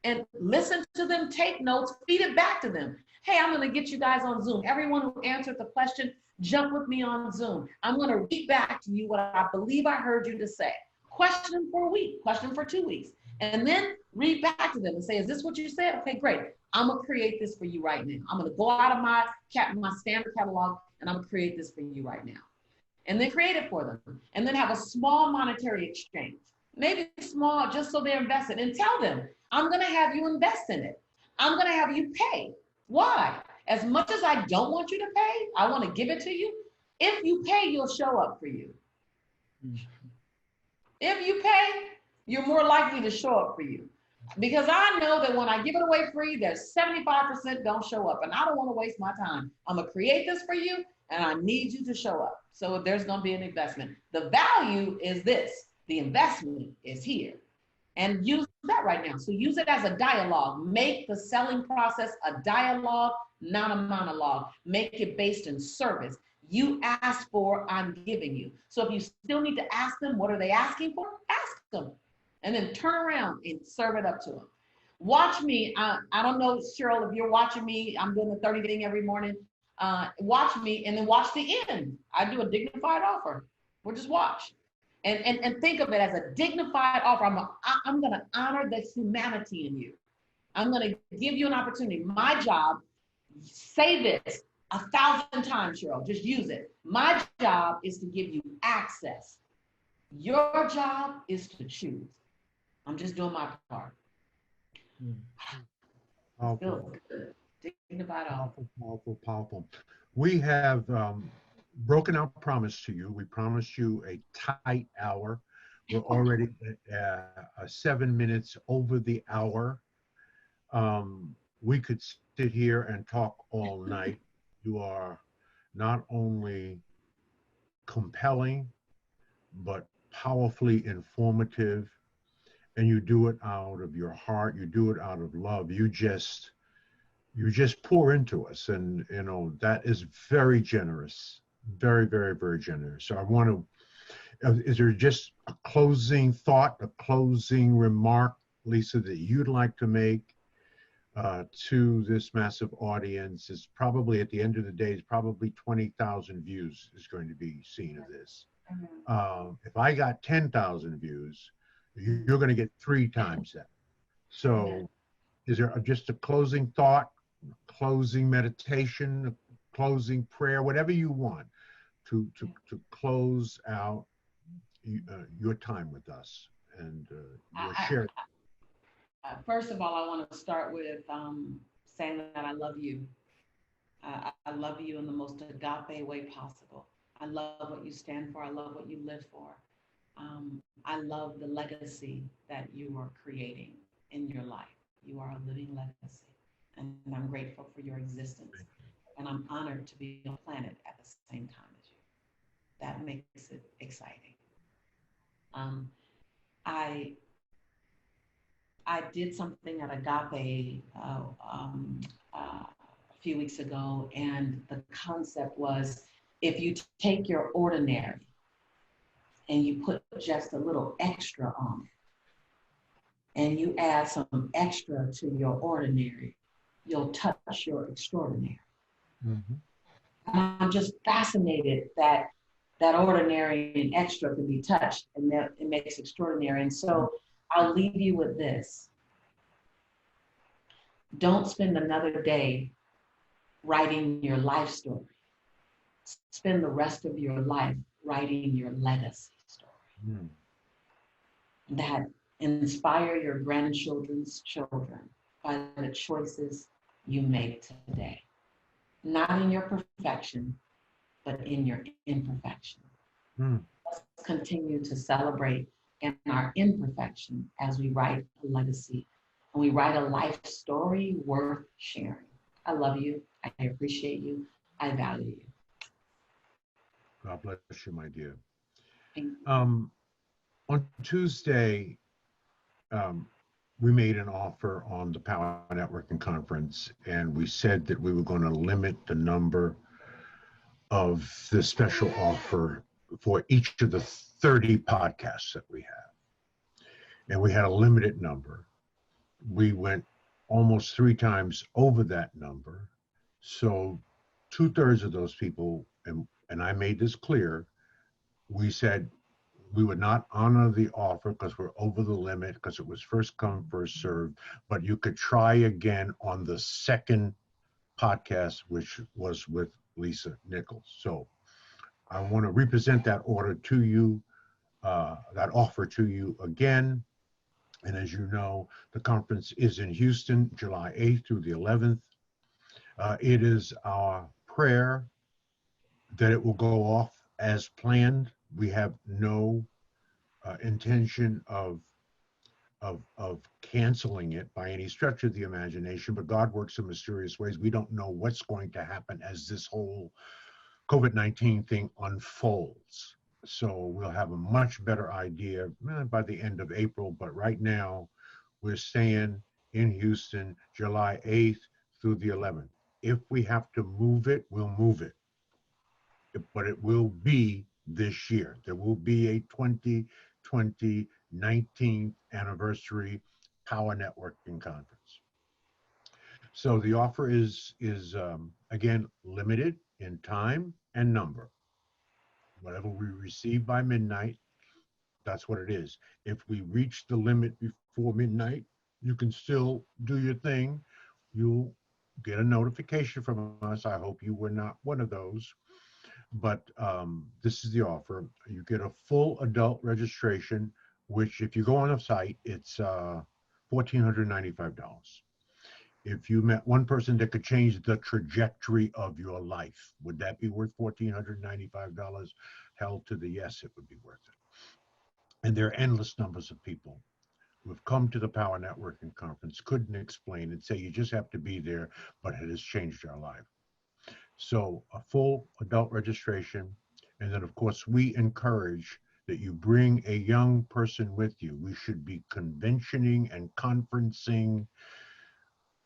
And listen to them, take notes, feed it back to them. Hey, I'm going to get you guys on Zoom. Everyone who answered the question, jump with me on Zoom. I'm going to read back to you what I believe I heard you to say. Question for a week, question for 2 weeks. And then read back to them and say, is this what you said? Okay, great. I'm going to create this for you right now. I'm going to go out of my standard catalog and I'm going to create this for you right now. And then create it for them. And then have a small monetary exchange. Maybe small, just so they're invested. And tell them, I'm going to have you invest in it. I'm going to have you pay. Why? As much as I don't want you to pay, I want to give it to you. If you pay, you'll show up for you. If you pay, you're more likely to show up for you. Because I know that when I give it away free, there's 75% don't show up. And I don't want to waste my time. I'm going to create this for you, and I need you to show up. So there's going to be an investment. The value is this. The investment is here. And use that right now. So use it as a dialogue. Make the selling process a dialogue, not a monologue. Make it based in service. You asked for, I'm giving you. So if you still need to ask them, what are they asking for? Ask them. And then turn around and serve it up to them. Watch me. I don't know, Cheryl, if you're watching me, I'm doing the 30 thing every morning. Watch me and then watch the end. I do a dignified offer. We'll just watch. And think of it as a dignified offer. I'm going to honor the humanity in you. I'm going to give you an opportunity. My job, say this 1,000 times, Cheryl, just use it. My job is to give you access. Your job is to choose. I'm just doing my part. Powerful. Dignified offer. Powerful. We have broken our promise to you. We promised you a tight hour. We're already 7 minutes over the hour. We could sit here and talk all night. You are not only compelling, but powerfully informative, and you do it out of your heart. You do it out of love. You just pour into us, and you know that is very generous, very, very, very generous. So I want to. Is there just a closing thought, a closing remark, Lisa, that you'd like to make to this massive audience? It's probably at the end of the day, it's probably 20,000 views is going to be seen of this. If I got 10,000 views, you're going to get 3 times that. So is there just a closing thought, closing meditation, closing prayer, whatever you want to close out your time with us and your share? First of all, I want to start with saying that I love you. I love you in the most agape way possible. I love what you stand for. I love what you live for. I love the legacy that you are creating in your life. You are a living legacy. And I'm grateful for your existence. And I'm honored to be on the planet at the same time as you. That makes it exciting. I did something at Agape a few weeks ago, and the concept was, if you take your ordinary and you put just a little extra on it, and you add some extra to your ordinary, you'll touch your extraordinary. Mm-hmm. And I'm just fascinated that ordinary and extra can be touched, and that it makes extraordinary. And so I'll leave you with this. Don't spend another day writing your life story. Spend the rest of your life writing your legacy story. That inspire your grandchildren's children by the choices you make today. Not in your perfection, but in your imperfection. Let's continue to celebrate in our imperfection as we write a legacy and we write a life story worth sharing. I love you. I appreciate you. I value you. God bless you, my dear. On Tuesday, we made an offer on the Power Networking Conference, and we said that we were going to limit the number of the special offer for each of the 30 podcasts that we have. And we had a limited number. We went almost 3 times over that number. So 2/3 of those people, and I made this clear, we said we would not honor the offer because we're over the limit, because it was first come, first served, but you could try again on the second podcast, which was with Lisa Nichols. So I want to represent that order to you, that offer to you again. And as you know, the conference is in Houston, July 8th through the 11th. It is our prayer that it will go off as planned. We have no intention of canceling it by any stretch of the imagination, but God works in mysterious ways. We don't know what's going to happen as this whole COVID-19 thing unfolds. So we'll have a much better idea by the end of April, but right now we're staying in Houston, July 8th through the 11th. If we have to move it, we'll move it, but it will be this year. There will be a 2020 19th anniversary Power Networking Conference. So the offer is again limited in time and number. Whatever we receive by midnight, that's what it is. If we reach the limit before midnight, you can still do your thing. You'll get a notification from us. I hope you were not one of those. But this is the offer. You get a full adult registration, which if you go on the site, it's $1,495. If you met one person that could change the trajectory of your life, would that be worth $1,495? Hell to the yes, it would be worth it. And there are endless numbers of people who have come to the Power Networking Conference, couldn't explain and say, you just have to be there, but it has changed our life. So a full adult registration. And then, of course, we encourage that you bring a young person with you. We should be conventioning and conferencing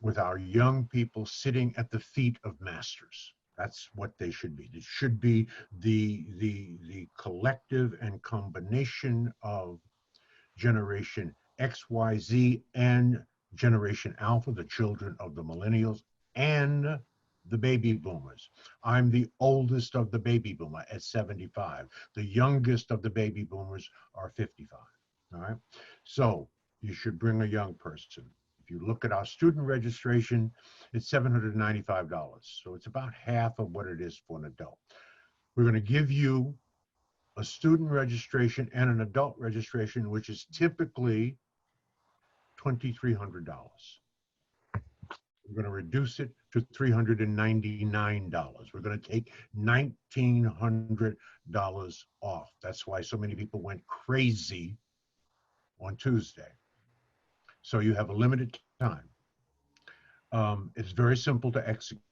with our young people sitting at the feet of masters. That's what they should be. It should be the collective and combination of Generation X, Y, Z, and Generation Alpha, the children of the millennials, and the baby boomers. I'm the oldest of the baby boomer at 75. The youngest of the baby boomers are 55. All right. So you should bring a young person. If you look at our student registration, it's $795. So it's about half of what it is for an adult. We're going to give you a student registration and an adult registration, which is typically $2,300. We're going to reduce it to $399. We're going to take $1,900 off. That's why so many people went crazy on Tuesday. So you have a limited time. It's very simple to execute.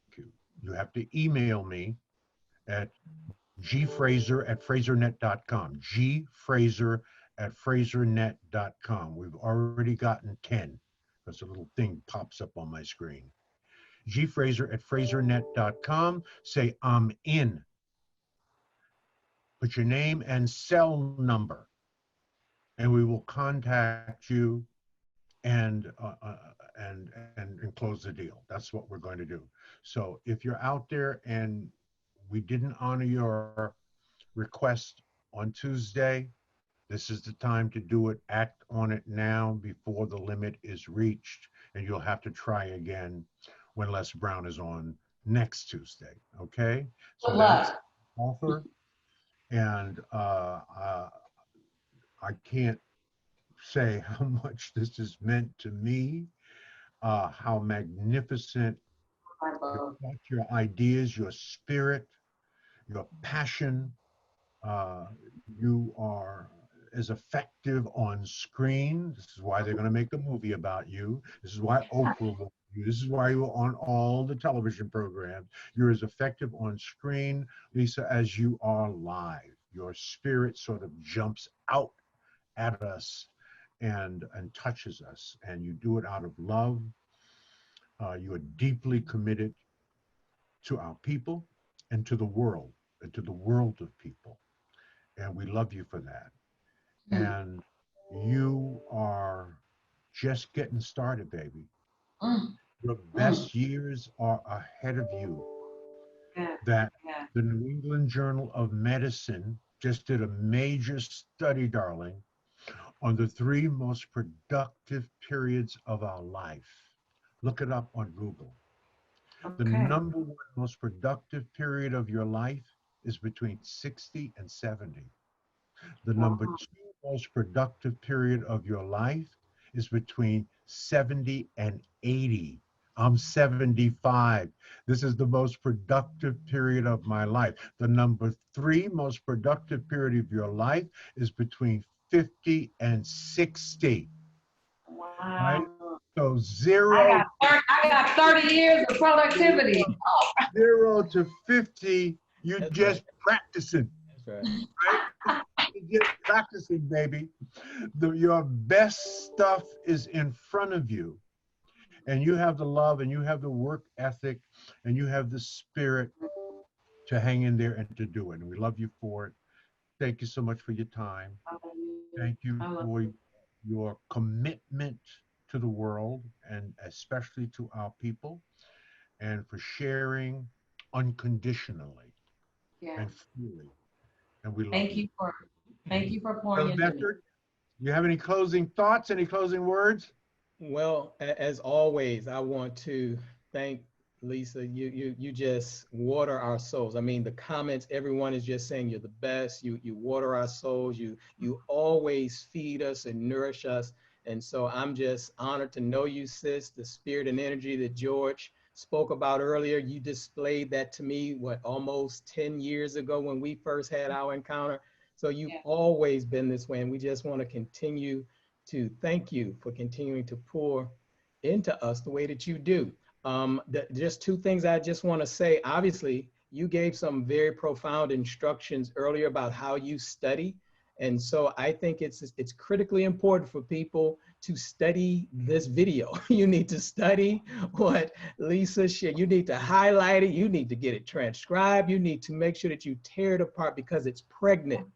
You have to email me at gfraser@frasernet.com. gfraser@frasernet.com. We've already gotten 10 because a little thing pops up on my screen. gfraser@frasernet.com. Say, I'm in. Put your name and cell number, and we will contact you and close the deal. That's what we're going to do. So if you're out there and we didn't honor your request on Tuesday, this is the time to do it. Act on it now before the limit is reached, and you'll have to try again when Les Brown is on next Tuesday. Okay? So that's offer, and I can't say how much this has meant to me, how magnificent your ideas, your spirit, your passion. You are as effective on screen. This is why they're going to make a movie about you. This is why Oprah will you. This is why you're on all the television programs. You're as effective on screen, Lisa, as you are live. Your spirit sort of jumps out at us and touches us, and you do it out of love. You are deeply committed to our people and to the world of people. And we love you for that. And you are just getting started, baby. Your best years are ahead of you. That the New England Journal of Medicine just did a major study, darling, on the 3 most productive periods of our life. Look it up on Google. The number 1 most productive period of your life is between 60 and 70. The number 2 most productive period of your life is between 70 and 80. I'm 75. This is the most productive period of my life. The number 3 most productive period of your life is between 50 and 60. Wow. Right? So I got 30 years of productivity. 0 to 50, you're That's just practicing. That's right? You're just practicing, baby. Your best stuff is in front of you. And you have the love, and you have the work ethic, and you have the spirit to hang in there and to do it. And we love you for it. Thank you so much for your time. Thank you for your commitment to the world, and especially to our people, and for sharing unconditionally and freely. And we love you. Thank you for pouring into me. You have any closing thoughts, any closing words? Well, as always, I want to thank Lisa. You just water our souls. I mean, the comments, everyone is just saying you're the best. You water our souls. You always feed us and nourish us. And so I'm just honored to know you, sis. The spirit and energy that George spoke about earlier, you displayed that to me, almost 10 years ago when we first had our encounter. So you've always been this way, and we just want to continue to thank you for continuing to pour into us the way that you do. Just two things I just want to say. Obviously, you gave some very profound instructions earlier about how you study. And so I think it's critically important for people to study this video. You need to study what Lisa shared. You need to highlight it. You need to get it transcribed. You need to make sure that you tear it apart because it's pregnant.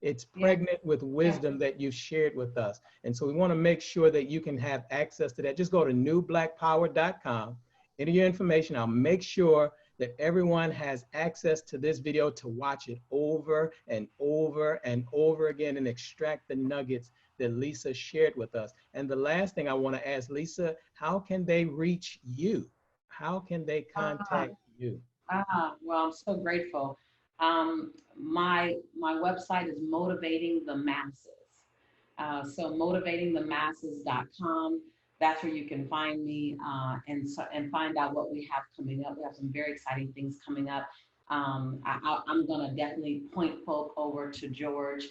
It's pregnant with wisdom that you shared with us. And so we want to make sure that you can have access to that. Just go to newblackpower.com, enter your information. I'll make sure that everyone has access to this video to watch it over and over and over again and extract the nuggets that Lisa shared with us. And the last thing I want to ask, Lisa, how can they reach you? How can they contact you? Well, I'm so grateful. My website is Motivating the Masses. So motivatingthemasses.com. That's where you can find me and find out what we have coming up. We have some very exciting things coming up. I'm going to definitely point folk over to George.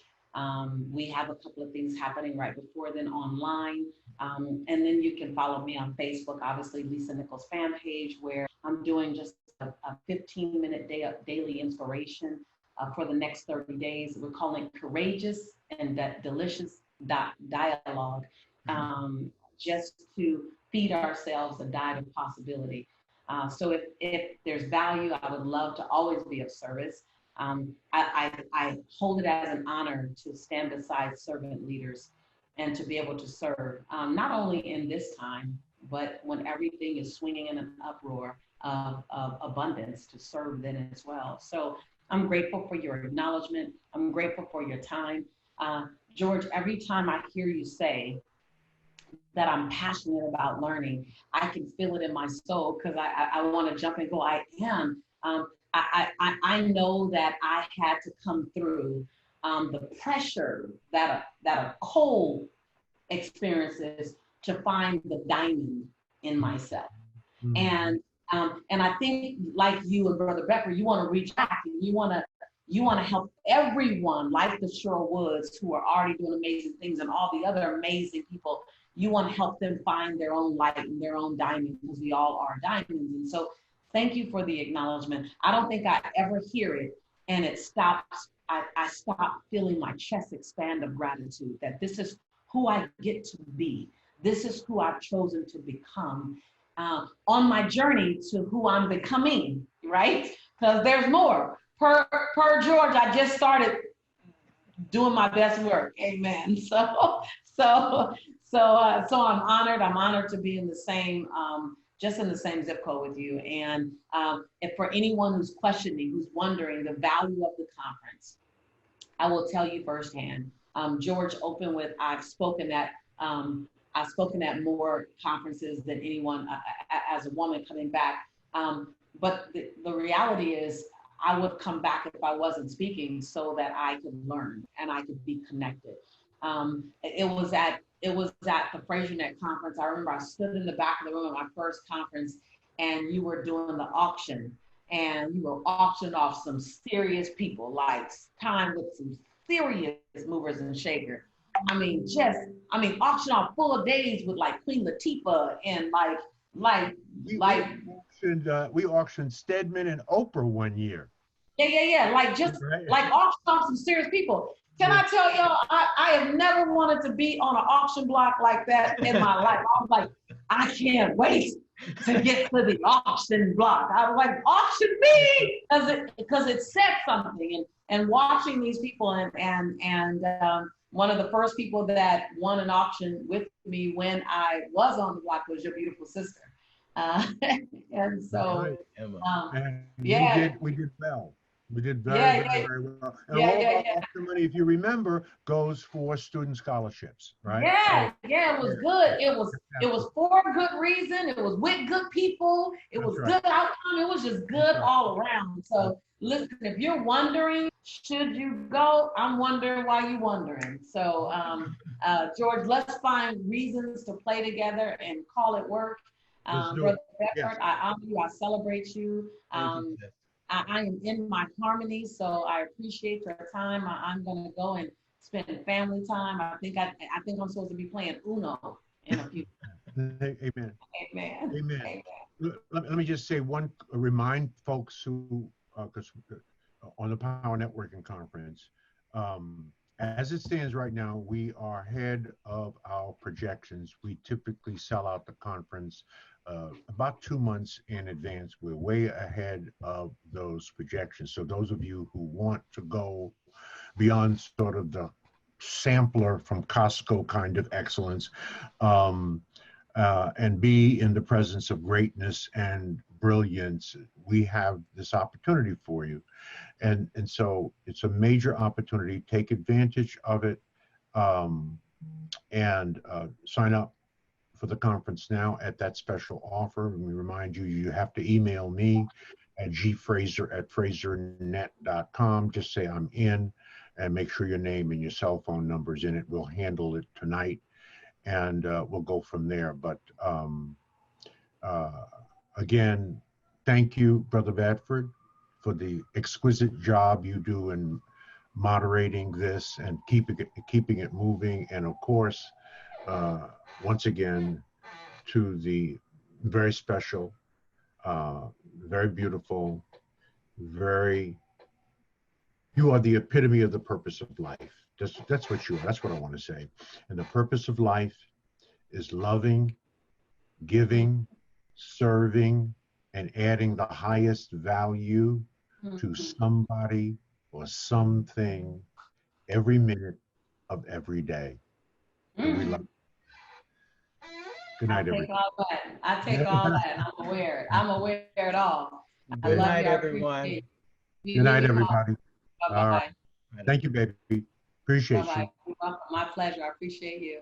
We have a couple of things happening right before then online. And then you can follow me on Facebook, obviously, Lisa Nichols fan page, where I'm doing just a 15-minute daily inspiration for the next 30 days. We're calling it Courageous and Delicious Dialogue. Just to feed ourselves a diet of possibility. So if there's value, I would love to always be of service. I hold it as an honor to stand beside servant leaders and to be able to serve, not only in this time, but when everything is swinging in an uproar of abundance, to serve then as well. So I'm grateful for your acknowledgement. I'm grateful for your time. George, every time I hear you say that I'm passionate about learning, I can feel it in my soul because I want to jump and go. I am. I know that I had to come through the pressure that a coal experiences to find the diamond in myself. And I think, like you and Brother Becker, you want to reach back and you want to help everyone, like the Sherwoods, who are already doing amazing things, and all the other amazing people. You want to help them find their own light and their own diamond, because we all are diamonds. And so thank you for the acknowledgement. I don't think I ever hear it and it stops. I stop feeling my chest expand of gratitude that this is who I get to be. This is who I've chosen to become on my journey to who I'm becoming, right? Because there's more. Per George, I just started doing my best work. Amen. So I'm honored. I'm honored to be in the same, just in the same zip code with you. And if for anyone who's questioning, who's wondering the value of the conference, I will tell you firsthand. George opened with, I've spoken at more conferences than anyone as a woman coming back. But the reality is, I would come back if I wasn't speaking so that I could learn and I could be connected. It was at the Fraser Net conference. I remember I stood in the back of the room at my first conference, and you were doing the auction, and you were auctioning off some serious people, like time with some serious movers and shakers. I mean, auction off full of days with like Queen Latifah and we auctioned Stedman and Oprah one year. Yeah. Like auction off some serious people. Can I tell y'all, I have never wanted to be on an auction block like that in my life. I was like, I can't wait to get to the auction block. I was like, auction me, because it said something. And watching these people and one of the first people that won an auction with me when I was on the block was your beautiful sister. And so, we did well. We did very well. And all the money, if you remember, goes for student scholarships, right? It was good. It was for a good reason. It was with good people. It was good outcome. It was just good all around. So listen, if you're wondering, should you go? I'm wondering why you're wondering. So George, let's find reasons to play together and call it work. Brother Bedford, I honor you. I celebrate you. I am in my harmony, so I appreciate your time. I'm gonna go and spend family time. I think I'm supposed to be playing Uno in a few. Amen. Amen. Amen. Amen. Let me just say remind folks who, because on the Power Networking Conference, as it stands right now, we are ahead of our projections. We typically sell out the conference about 2 months in advance. We're way ahead of those projections. So those of you who want to go beyond sort of the sampler from Costco kind of excellence, and be in the presence of greatness and brilliance, we have this opportunity for you. And so it's a major opportunity. Take advantage of it, and sign up for the conference now at that special offer. And we remind you, you have to email me at gfraser@frasernet.com. Just say I'm in, and make sure your name and your cell phone number's in it. We'll handle it tonight, and we'll go from there. But again, thank you, Brother Bedford, for the exquisite job you do in moderating this and keeping it moving. And of course, once again, to the very special, very beautiful, you are the epitome of the purpose of life. That's what you are. That's what I want to say. And the purpose of life is loving, giving, serving, and adding the highest value to somebody or something every minute of every day. And we love you. Good night, everybody. I take all that. I'm aware. I'm aware of it all. Good night, everyone. Good night, everybody. Bye-bye. Thank you, baby. Appreciate you. Bye-bye. My pleasure. I appreciate you.